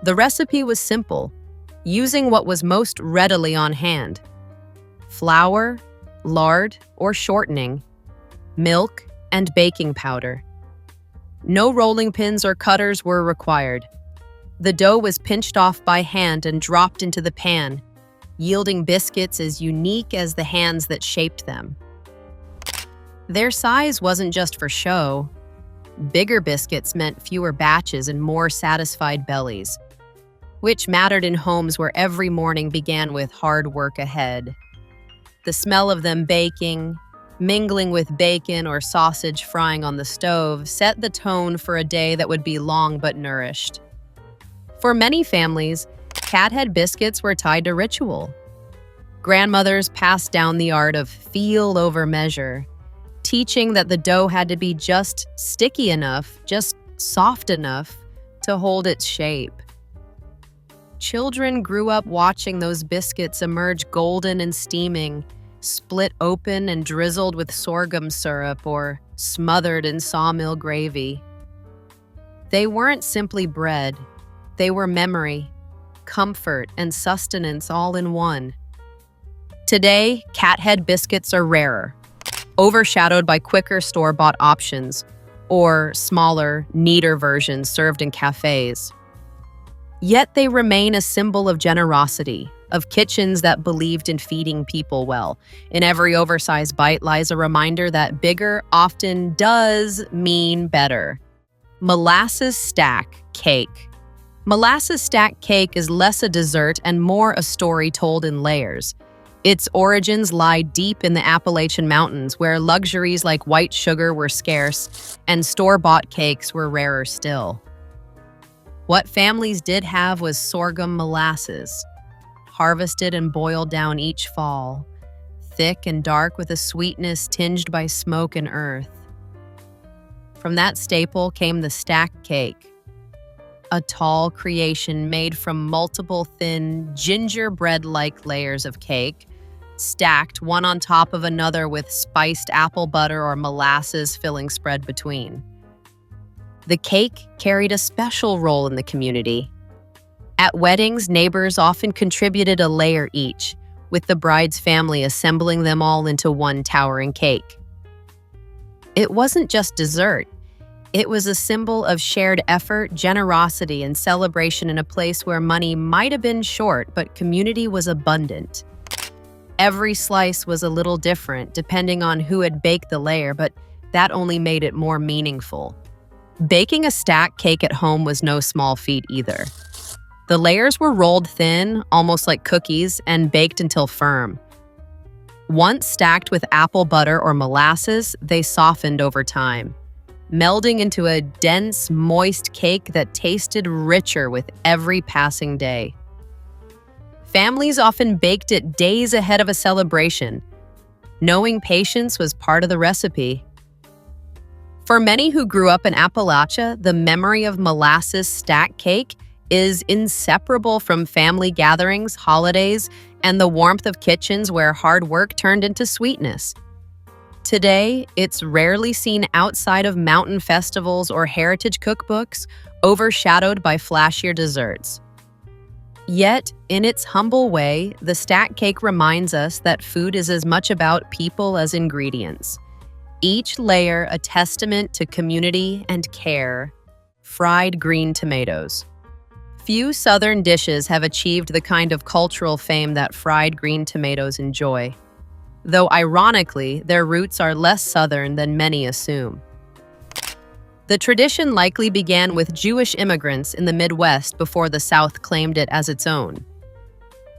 The recipe was simple, using what was most readily on hand: flour, lard or shortening, milk, and baking powder. No rolling pins or cutters were required. The dough was pinched off by hand and dropped into the pan, yielding biscuits as unique as the hands that shaped them. Their size wasn't just for show. Bigger biscuits meant fewer batches and more satisfied bellies, which mattered in homes where every morning began with hard work ahead. The smell of them baking, mingling with bacon or sausage frying on the stove, set the tone for a day that would be long but nourished. For many families, cathead biscuits were tied to ritual. Grandmothers passed down the art of feel over measure, teaching that the dough had to be just sticky enough, just soft enough to hold its shape. Children grew up watching those biscuits emerge golden and steaming, split open and drizzled with sorghum syrup or smothered in sawmill gravy. They weren't simply bread. They were memory, comfort, and sustenance all in one. Today, cathead biscuits are rarer, overshadowed by quicker store-bought options or smaller, neater versions served in cafes. Yet they remain a symbol of generosity, of kitchens that believed in feeding people well. In every oversized bite lies a reminder that bigger often does mean better. Molasses stack cake. Molasses stack cake is less a dessert and more a story told in layers. Its origins lie deep in the Appalachian Mountains, where luxuries like white sugar were scarce and store-bought cakes were rarer still. What families did have was sorghum molasses, harvested and boiled down each fall, thick and dark with a sweetness tinged by smoke and earth. From that staple came the stack cake, a tall creation made from multiple thin, gingerbread-like layers of cake, stacked one on top of another with spiced apple butter or molasses filling spread between. The cake carried a special role in the community. At weddings, neighbors often contributed a layer each, with the bride's family assembling them all into one towering cake. It wasn't just dessert. It was a symbol of shared effort, generosity, and celebration in a place where money might have been short, but community was abundant. Every slice was a little different, depending on who had baked the layer, but that only made it more meaningful. Baking a stack cake at home was no small feat either. The layers were rolled thin, almost like cookies, and baked until firm. Once stacked with apple butter or molasses, they softened over time, melding into a dense, moist cake that tasted richer with every passing day. Families often baked it days ahead of a celebration. Knowing patience was part of the recipe. For many who grew up in Appalachia, the memory of molasses stack cake is inseparable from family gatherings, holidays, and the warmth of kitchens where hard work turned into sweetness. Today, it's rarely seen outside of mountain festivals or heritage cookbooks, overshadowed by flashier desserts. Yet, in its humble way, the stack cake reminds us that food is as much about people as ingredients. Each layer a testament to community and care. Fried green tomatoes. Few Southern dishes have achieved the kind of cultural fame that fried green tomatoes enjoy, though ironically, their roots are less Southern than many assume. The tradition likely began with Jewish immigrants in the Midwest before the South claimed it as its own.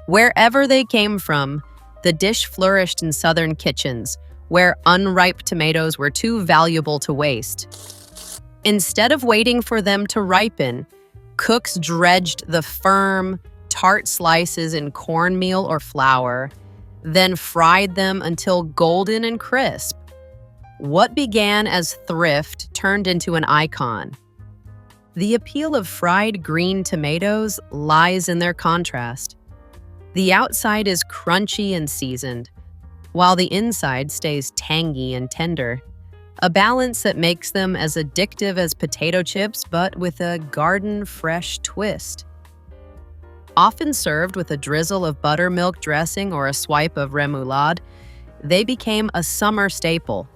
Wherever they came from, the dish flourished in Southern kitchens, where unripe tomatoes were too valuable to waste. Instead of waiting for them to ripen, cooks dredged the firm, tart slices in cornmeal or flour, then fried them until golden and crisp. What began as thrift turned into an icon. The appeal of fried green tomatoes lies in their contrast. The outside is crunchy and seasoned, while the inside stays tangy and tender. A balance that makes them as addictive as potato chips, but with a garden-fresh twist. Often served with a drizzle of buttermilk dressing or a swipe of remoulade, they became a summer staple,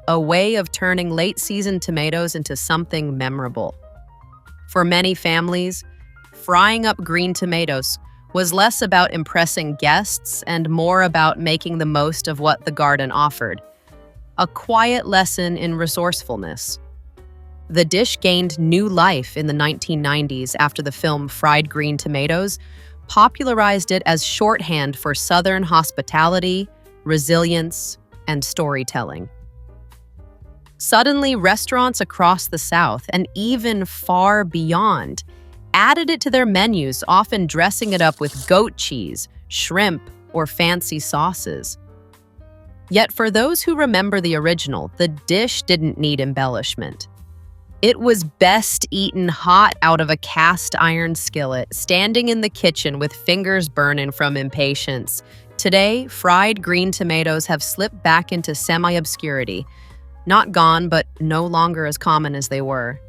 a way of turning late-season tomatoes into something memorable. For many families, frying up green tomatoes was less about impressing guests and more about making the most of what the garden offered. A quiet lesson in resourcefulness. The dish gained new life in the 1990s after the film Fried Green Tomatoes popularized it as shorthand for Southern hospitality, resilience, and storytelling. Suddenly, restaurants across the South and even far beyond added it to their menus, often dressing it up with goat cheese, shrimp, or fancy sauces. Yet for those who remember the original, the dish didn't need embellishment. It was best eaten hot out of a cast iron skillet, standing in the kitchen with fingers burning from impatience. Today, fried green tomatoes have slipped back into semi-obscurity. Not gone, but no longer as common as they were.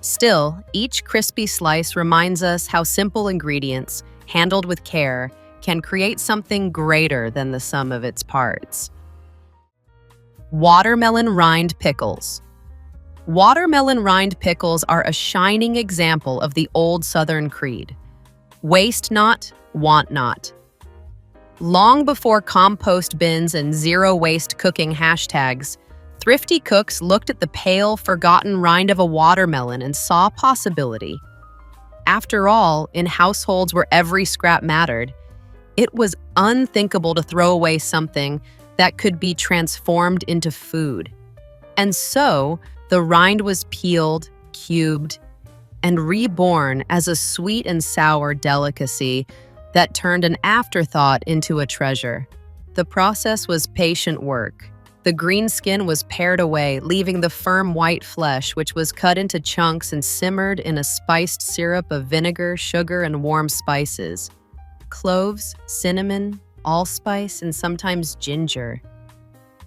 Still, each crispy slice reminds us how simple ingredients, handled with care, can create something greater than the sum of its parts. Watermelon rind pickles. Watermelon rind pickles are a shining example of the old Southern creed. Waste not, want not. Long before compost bins and zero-waste cooking hashtags, thrifty cooks looked at the pale, forgotten rind of a watermelon and saw possibility. After all, in households where every scrap mattered, it was unthinkable to throw away something that could be transformed into food. And so, the rind was peeled, cubed, and reborn as a sweet and sour delicacy that turned an afterthought into a treasure. The process was patient work. The green skin was pared away, leaving the firm white flesh, which was cut into chunks and simmered in a spiced syrup of vinegar, sugar, and warm spices. Cloves, cinnamon, allspice, and sometimes ginger.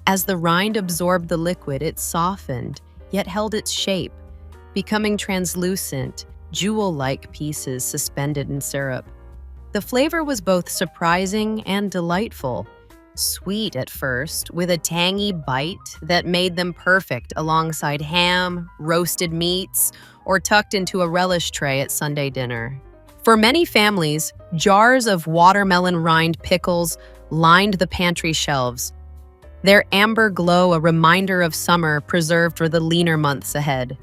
As the rind absorbed the liquid, it softened, yet held its shape, becoming translucent, jewel-like pieces suspended in syrup. The flavor was both surprising and delightful. Sweet at first, with a tangy bite that made them perfect alongside ham, roasted meats, or tucked into a relish tray at Sunday dinner. For many families, jars of watermelon rind pickles lined the pantry shelves, their amber glow a reminder of summer preserved for the leaner months ahead.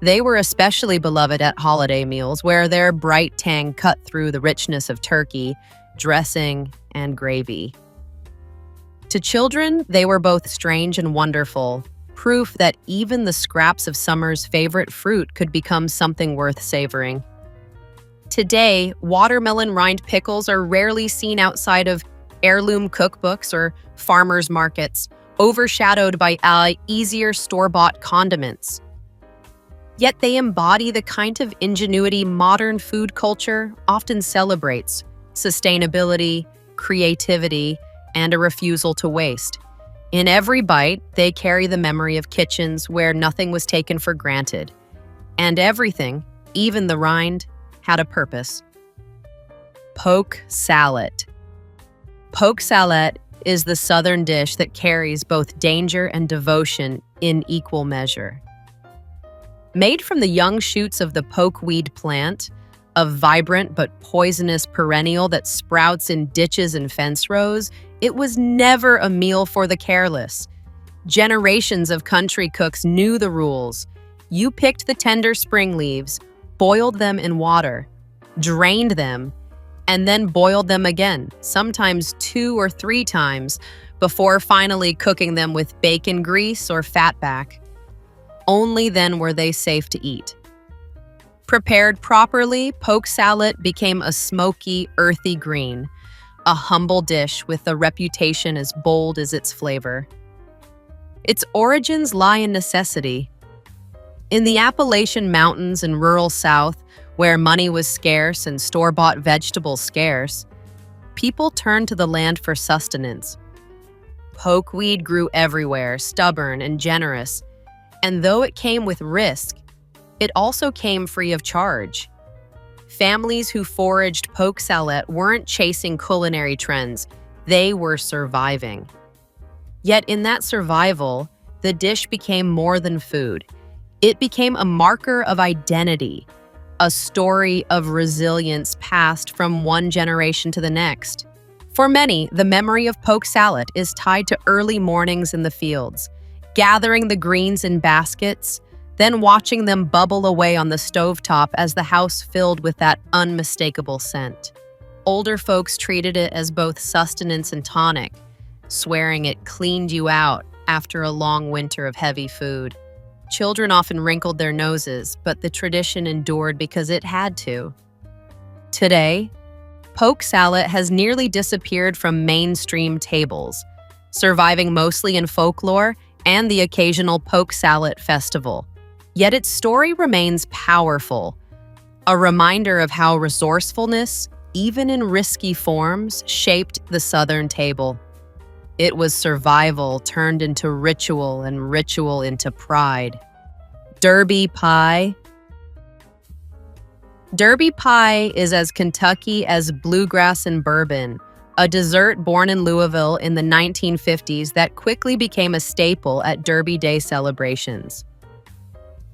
They were especially beloved at holiday meals, where their bright tang cut through the richness of turkey, dressing, and gravy. To children, they were both strange and wonderful, proof that even the scraps of summer's favorite fruit could become something worth savoring. Today, watermelon rind pickles are rarely seen outside of heirloom cookbooks or farmers markets, overshadowed by easier store-bought condiments. Yet they embody the kind of ingenuity modern food culture often celebrates: sustainability, creativity, and a refusal to waste. In every bite, they carry the memory of kitchens where nothing was taken for granted. And everything, even the rind, had a purpose. Poke salad. Poke salad is the southern dish that carries both danger and devotion in equal measure. Made from the young shoots of the pokeweed plant, a vibrant but poisonous perennial that sprouts in ditches and fence rows, it was never a meal for the careless. Generations of country cooks knew the rules. You picked the tender spring leaves, boiled them in water, drained them, and then boiled them again, sometimes 2 or 3 times, before finally cooking them with bacon grease or fatback. Only then were they safe to eat. Prepared properly, poke salad became a smoky, earthy green, a humble dish with a reputation as bold as its flavor. Its origins lie in necessity. In the Appalachian Mountains and rural South, where money was scarce and store-bought vegetables scarce, people turned to the land for sustenance. Pokeweed grew everywhere, stubborn and generous, and though it came with risk, it also came free of charge. Families who foraged poke salad weren't chasing culinary trends, they were surviving. Yet in that survival, the dish became more than food. It became a marker of identity, a story of resilience passed from one generation to the next. For many, the memory of poke salad is tied to early mornings in the fields, gathering the greens in baskets, then watching them bubble away on the stovetop as the house filled with that unmistakable scent. Older folks treated it as both sustenance and tonic, swearing it cleaned you out after a long winter of heavy food. Children often wrinkled their noses, but the tradition endured because it had to. Today, poke salad has nearly disappeared from mainstream tables, surviving mostly in folklore and the occasional poke salad festival. Yet its story remains powerful, a reminder of how resourcefulness, even in risky forms, shaped the Southern table. It was survival turned into ritual and ritual into pride. Derby pie. Derby pie is as Kentucky as bluegrass and bourbon, a dessert born in Louisville in the 1950s that quickly became a staple at Derby Day celebrations.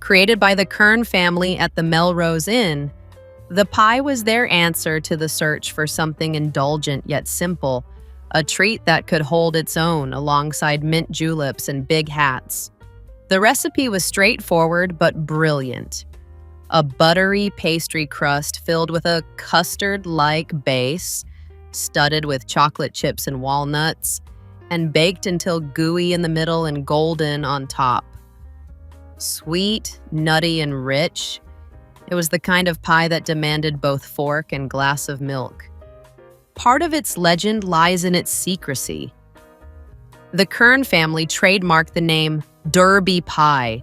Created by the Kern family at the Melrose Inn, the pie was their answer to the search for something indulgent yet simple, a treat that could hold its own alongside mint juleps and big hats. The recipe was straightforward but brilliant. A buttery pastry crust filled with a custard-like base, studded with chocolate chips and walnuts, and baked until gooey in the middle and golden on top. Sweet, nutty, and rich, it was the kind of pie that demanded both fork and glass of milk. Part of its legend lies in its secrecy. The Kern family trademarked the name Derby pie,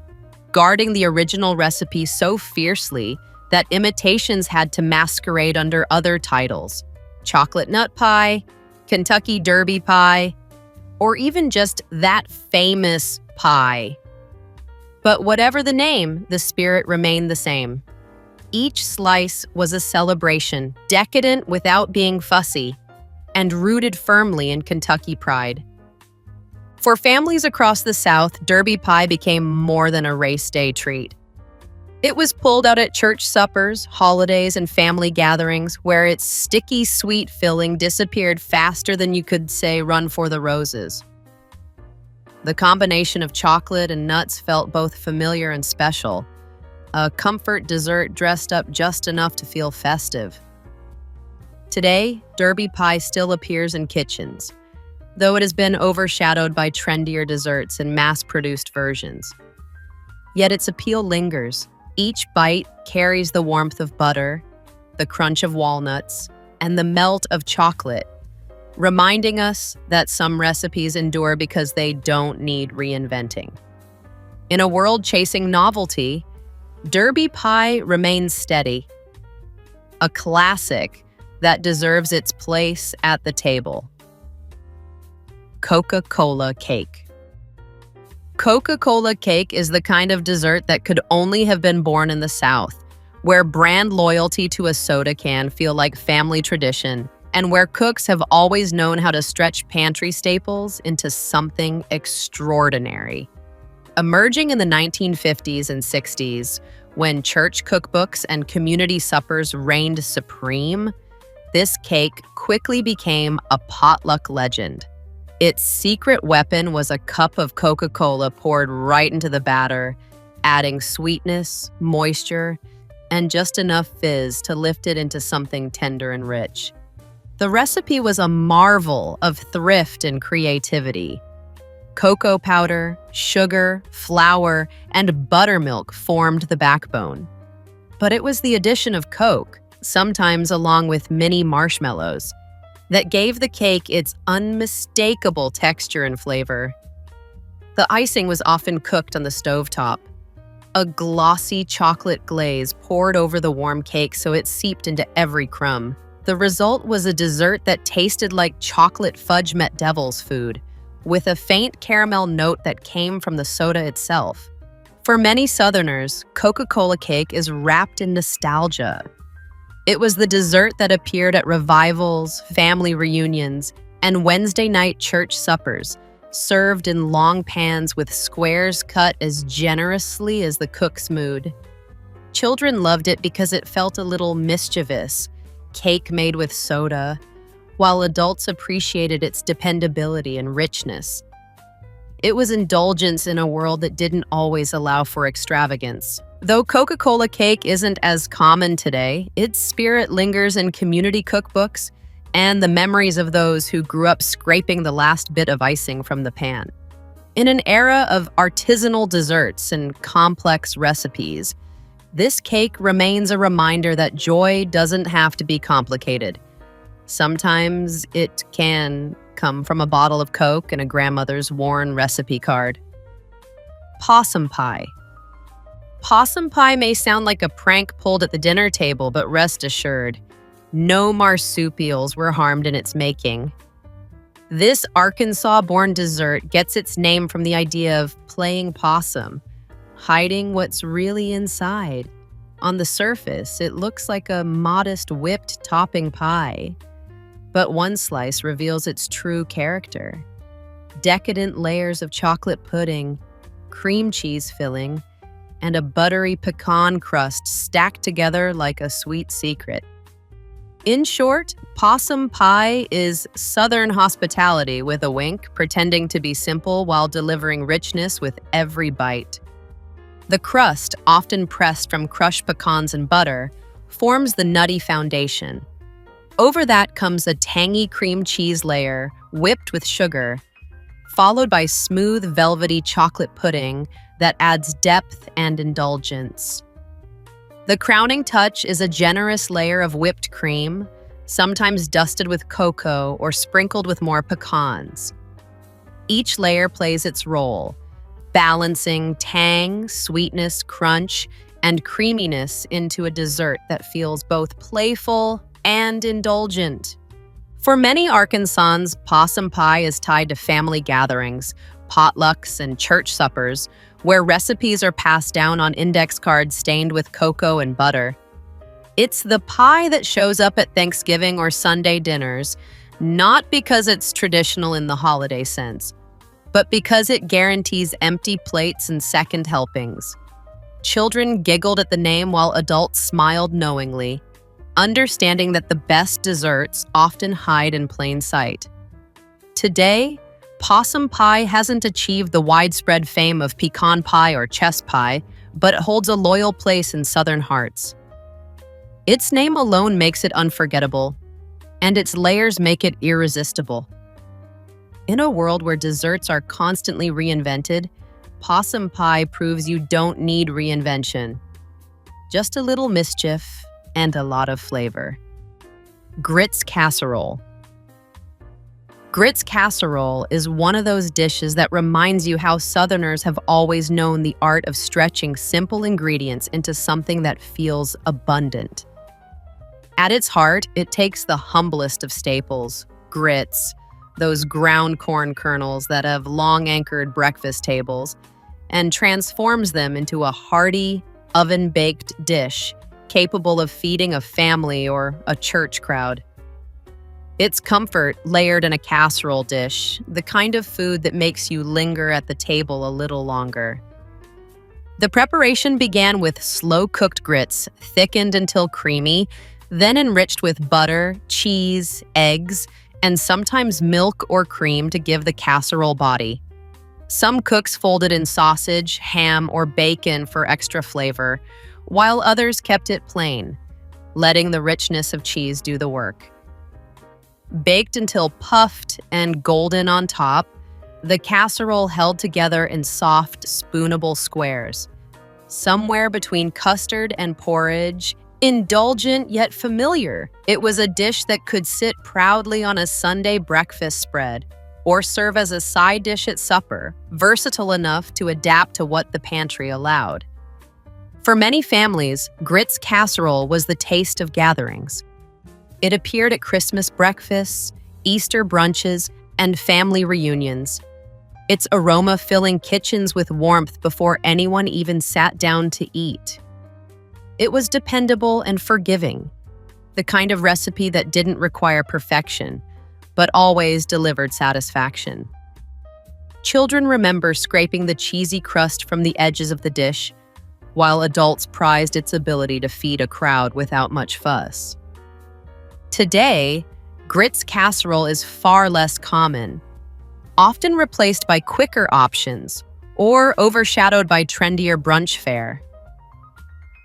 guarding the original recipe so fiercely that imitations had to masquerade under other titles: chocolate nut pie, Kentucky Derby pie, or even just that famous pie. But whatever the name, the spirit remained the same. Each slice was a celebration, decadent without being fussy, and rooted firmly in Kentucky pride. For families across the South, Derby pie became more than a race day treat. It was pulled out at church suppers, holidays, and family gatherings where its sticky, sweet filling disappeared faster than you could say run for the roses. The combination of chocolate and nuts felt both familiar and special, a comfort dessert dressed up just enough to feel festive. Today, Derby pie still appears in kitchens, though it has been overshadowed by trendier desserts and mass-produced versions. Yet its appeal lingers. Each bite carries the warmth of butter, the crunch of walnuts, and the melt of chocolate, reminding us that some recipes endure because they don't need reinventing. In a world chasing novelty, Derby pie remains steady, a classic that deserves its place at the table. Coca-Cola cake. Coca-Cola cake is the kind of dessert that could only have been born in the South, where brand loyalty to a soda can feel like family tradition, and where cooks have always known how to stretch pantry staples into something extraordinary. Emerging in the 1950s and 60s, when church cookbooks and community suppers reigned supreme, this cake quickly became a potluck legend. Its secret weapon was a cup of Coca-Cola poured right into the batter, adding sweetness, moisture, and just enough fizz to lift it into something tender and rich. The recipe was a marvel of thrift and creativity. Cocoa powder, sugar, flour, and buttermilk formed the backbone. But it was the addition of Coke, sometimes along with mini marshmallows, that gave the cake its unmistakable texture and flavor. The icing was often cooked on the stovetop, a glossy chocolate glaze poured over the warm cake so it seeped into every crumb. The result was a dessert that tasted like chocolate fudge met devil's food, with a faint caramel note that came from the soda itself. For many Southerners, Coca-Cola cake is wrapped in nostalgia. It was the dessert that appeared at revivals, family reunions, and Wednesday night church suppers, served in long pans with squares cut as generously as the cook's mood. Children loved it because it felt a little mischievous, cake made with soda, while adults appreciated its dependability and richness. It was indulgence in a world that didn't always allow for extravagance. Though Coca-Cola cake isn't as common today, its spirit lingers in community cookbooks and the memories of those who grew up scraping the last bit of icing from the pan. In an era of artisanal desserts and complex recipes, this cake remains a reminder that joy doesn't have to be complicated. Sometimes it can come from a bottle of Coke and a grandmother's worn recipe card. Possum pie. Possum pie may sound like a prank pulled at the dinner table, but rest assured, no marsupials were harmed in its making. This Arkansas-born dessert gets its name from the idea of playing possum, hiding what's really inside. On the surface, it looks like a modest whipped topping pie, but one slice reveals its true character. Decadent layers of chocolate pudding, cream cheese filling, and a buttery pecan crust stacked together like a sweet secret. In short, possum pie is Southern hospitality with a wink, pretending to be simple while delivering richness with every bite. The crust, often pressed from crushed pecans and butter, forms the nutty foundation. Over that comes a tangy cream cheese layer, whipped with sugar, followed by smooth, velvety chocolate pudding that adds depth and indulgence. The crowning touch is a generous layer of whipped cream, sometimes dusted with cocoa or sprinkled with more pecans. Each layer plays its role, balancing tang, sweetness, crunch, and creaminess into a dessert that feels both playful and indulgent. For many Arkansans, possum pie is tied to family gatherings, potlucks, and church suppers, where recipes are passed down on index cards stained with cocoa and butter. It's the pie that shows up at Thanksgiving or Sunday dinners, not because it's traditional in the holiday sense, but because it guarantees empty plates and second helpings. Children giggled at the name while adults smiled knowingly, understanding that the best desserts often hide in plain sight. Today, possum pie hasn't achieved the widespread fame of pecan pie or chess pie, but it holds a loyal place in Southern hearts. Its name alone makes it unforgettable, and its layers make it irresistible. In a world where desserts are constantly reinvented, possum pie proves you don't need reinvention. Just a little mischief and a lot of flavor. Grits casserole. Grits casserole is one of those dishes that reminds you how Southerners have always known the art of stretching simple ingredients into something that feels abundant. At its heart, it takes the humblest of staples, grits, those ground corn kernels that have long anchored breakfast tables, and transforms them into a hearty, oven-baked dish capable of feeding a family or a church crowd. It's comfort layered in a casserole dish, the kind of food that makes you linger at the table a little longer. The preparation began with slow-cooked grits, thickened until creamy, then enriched with butter, cheese, eggs, and sometimes milk or cream to give the casserole body. Some cooks folded in sausage, ham, or bacon for extra flavor, while others kept it plain, letting the richness of cheese do the work. Baked until puffed and golden on top, the casserole held together in soft, spoonable squares. Somewhere between custard and porridge, indulgent yet familiar, it was a dish that could sit proudly on a Sunday breakfast spread or serve as a side dish at supper, versatile enough to adapt to what the pantry allowed. For many families, grits casserole was the taste of gatherings. It appeared at Christmas breakfasts, Easter brunches, and family reunions, its aroma filling kitchens with warmth before anyone even sat down to eat. It was dependable and forgiving, the kind of recipe that didn't require perfection, but always delivered satisfaction. Children remember scraping the cheesy crust from the edges of the dish, while adults prized its ability to feed a crowd without much fuss. Today, grits casserole is far less common, often replaced by quicker options or overshadowed by trendier brunch fare.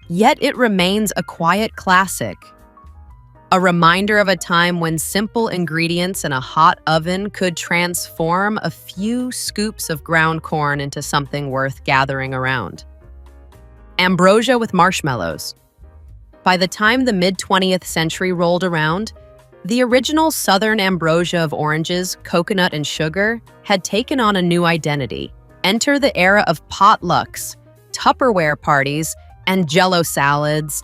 Yet it remains a quiet classic, a reminder of a time when simple ingredients in a hot oven could transform a few scoops of ground corn into something worth gathering around. Ambrosia with marshmallows. By the time the mid-20th century rolled around, the original Southern ambrosia of oranges, coconut, and sugar had taken on a new identity. Enter the era of potlucks, Tupperware parties, and Jell-O salads,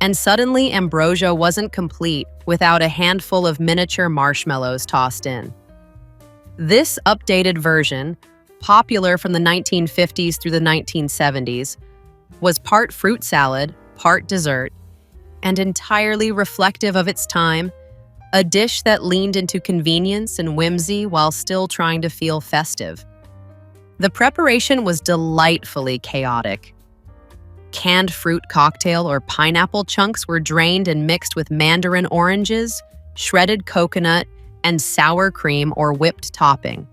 and suddenly ambrosia wasn't complete without a handful of miniature marshmallows tossed in. This updated version, popular from the 1950s through the 1970s, was part fruit salad, part dessert, and entirely reflective of its time, a dish that leaned into convenience and whimsy while still trying to feel festive. The preparation was delightfully chaotic. Canned fruit cocktail or pineapple chunks were drained and mixed with mandarin oranges, shredded coconut, and sour cream or whipped topping.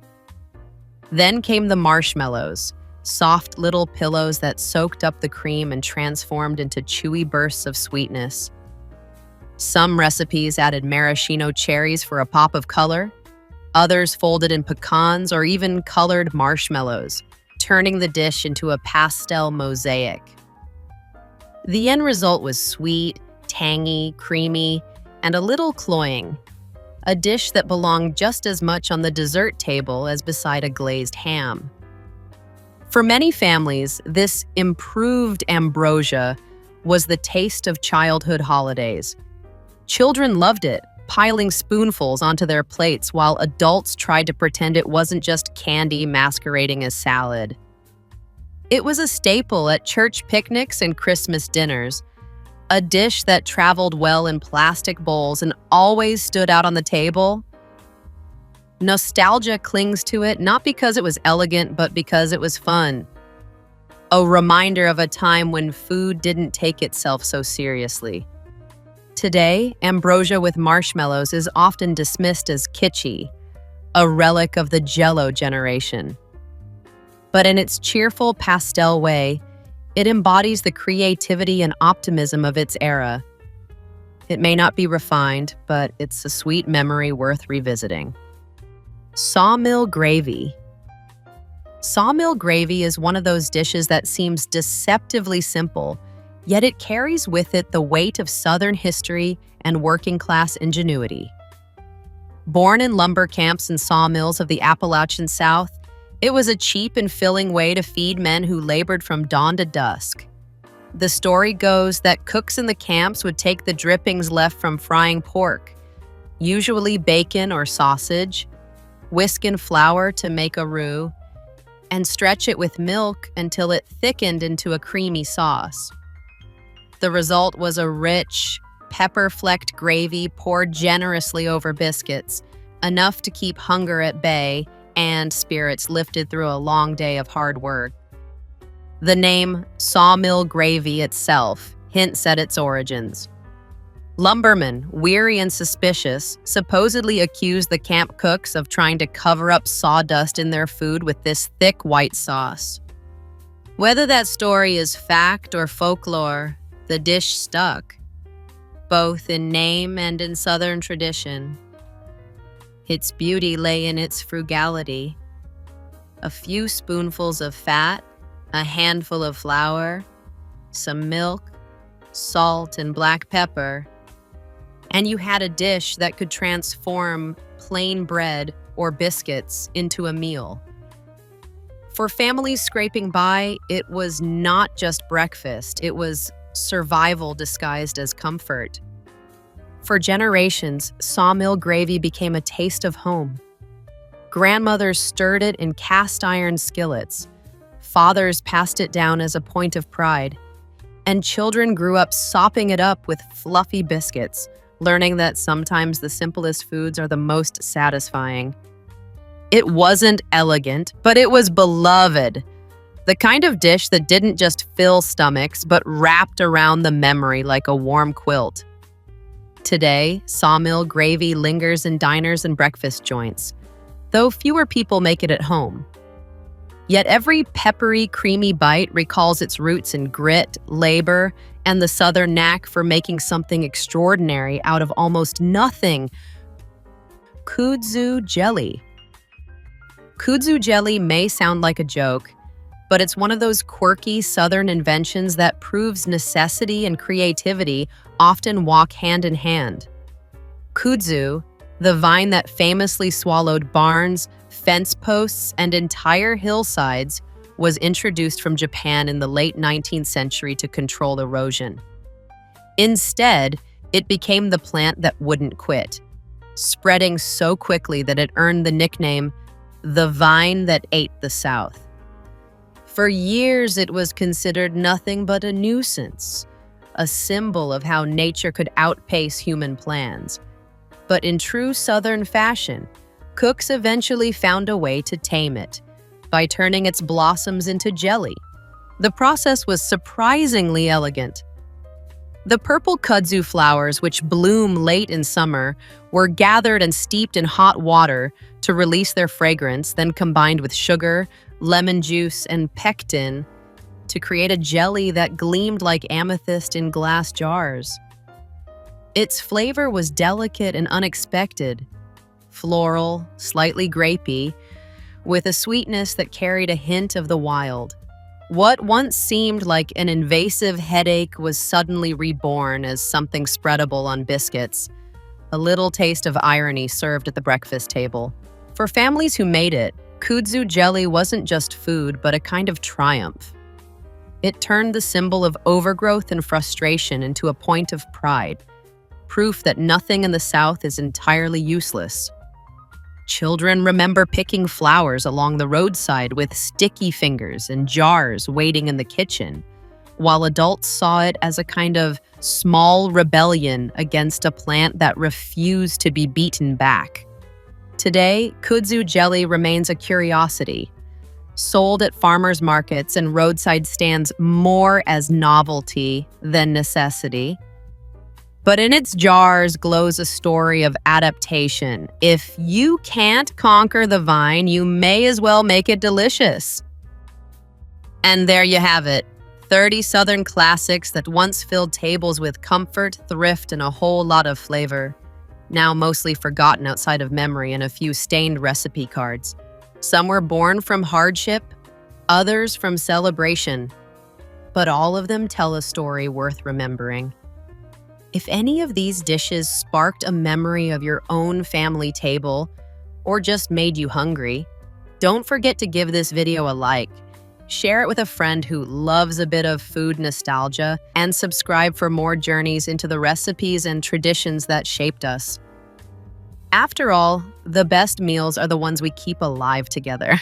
Then came the marshmallows, soft little pillows that soaked up the cream and transformed into chewy bursts of sweetness. Some recipes added maraschino cherries for a pop of color. Others folded in pecans or even colored marshmallows, turning the dish into a pastel mosaic. The end result was sweet, tangy, creamy, and a little cloying, a dish that belonged just as much on the dessert table as beside a glazed ham. For many families, this improved ambrosia was the taste of childhood holidays. Children loved it, piling spoonfuls onto their plates while adults tried to pretend it wasn't just candy masquerading as salad. It was a staple at church picnics and Christmas dinners, A dish that traveled well in plastic bowls and always stood out on the table. Nostalgia clings to it not because it was elegant, but because it was fun. A reminder of a time when food didn't take itself so seriously. Today, ambrosia with marshmallows is often dismissed as kitschy, a relic of the Jell-O generation. But in its cheerful pastel way, it embodies the creativity and optimism of its era. It may not be refined, but it's a sweet memory worth revisiting. Sawmill gravy. Sawmill gravy is one of those dishes that seems deceptively simple, yet it carries with it the weight of Southern history and working-class ingenuity. Born in lumber camps and sawmills of the Appalachian South, it was a cheap and filling way to feed men who labored from dawn to dusk. The story goes that cooks in the camps would take the drippings left from frying pork, usually bacon or sausage, whisk in flour to make a roux, and stretch it with milk until it thickened into a creamy sauce. The result was a rich, pepper-flecked gravy poured generously over biscuits, enough to keep hunger at bay and spirits lifted through a long day of hard work. The name sawmill gravy itself hints at its origins. Lumbermen, weary and suspicious, supposedly accused the camp cooks of trying to cover up sawdust in their food with this thick white sauce. Whether that story is fact or folklore, the dish stuck, both in name and in Southern tradition. Its beauty lay in its frugality. A few spoonfuls of fat, a handful of flour, some milk, salt, and black pepper, and you had a dish that could transform plain bread or biscuits into a meal. For families scraping by, it was not just breakfast, it was survival disguised as comfort. For generations, sawmill gravy became a taste of home. Grandmothers stirred it in cast iron skillets. Fathers passed it down as a point of pride. And children grew up sopping it up with fluffy biscuits, learning that sometimes the simplest foods are the most satisfying. It wasn't elegant, but it was beloved. The kind of dish that didn't just fill stomachs, but wrapped around the memory like a warm quilt. Today, sawmill gravy lingers in diners and breakfast joints, though fewer people make it at home. Yet every peppery, creamy bite recalls its roots in grit, labor, and the Southern knack for making something extraordinary out of almost nothing. Kudzu jelly. Kudzu jelly may sound like a joke, but it's one of those quirky Southern inventions that proves necessity and creativity often walk hand in hand. Kudzu, the vine that famously swallowed barns, fence posts, and entire hillsides, was introduced from Japan in the late 19th century to control erosion. Instead, it became the plant that wouldn't quit, spreading so quickly that it earned the nickname, the vine that ate the South. For years, it was considered nothing but a nuisance, a symbol of how nature could outpace human plans. But in true Southern fashion, cooks eventually found a way to tame it by turning its blossoms into jelly. The process was surprisingly elegant. The purple kudzu flowers, which bloom late in summer, were gathered and steeped in hot water to release their fragrance, then combined with sugar, lemon juice, and pectin to create a jelly that gleamed like amethyst in glass jars. Its flavor was delicate and unexpected, floral, slightly grapey, with a sweetness that carried a hint of the wild. What once seemed like an invasive headache was suddenly reborn as something spreadable on biscuits, a little taste of irony served at the breakfast table. For families who made it, kudzu jelly wasn't just food, but a kind of triumph. It turned the symbol of overgrowth and frustration into a point of pride, proof that nothing in the South is entirely useless. Children remember picking flowers along the roadside with sticky fingers and jars waiting in the kitchen, while adults saw it as a kind of small rebellion against a plant that refused to be beaten back. Today, kudzu jelly remains a curiosity, sold at farmers markets and roadside stands more as novelty than necessity. But in its jars glows a story of adaptation. If you can't conquer the vine, you may as well make it delicious. And there you have it, 30 Southern classics that once filled tables with comfort, thrift, and a whole lot of flavor. Now mostly forgotten outside of memory and a few stained recipe cards. Some were born from hardship, others from celebration. But all of them tell a story worth remembering. If any of these dishes sparked a memory of your own family table or just made you hungry, don't forget to give this video a like, share it with a friend who loves a bit of food nostalgia, and subscribe for more journeys into the recipes and traditions that shaped us. After all, the best meals are the ones we keep alive together.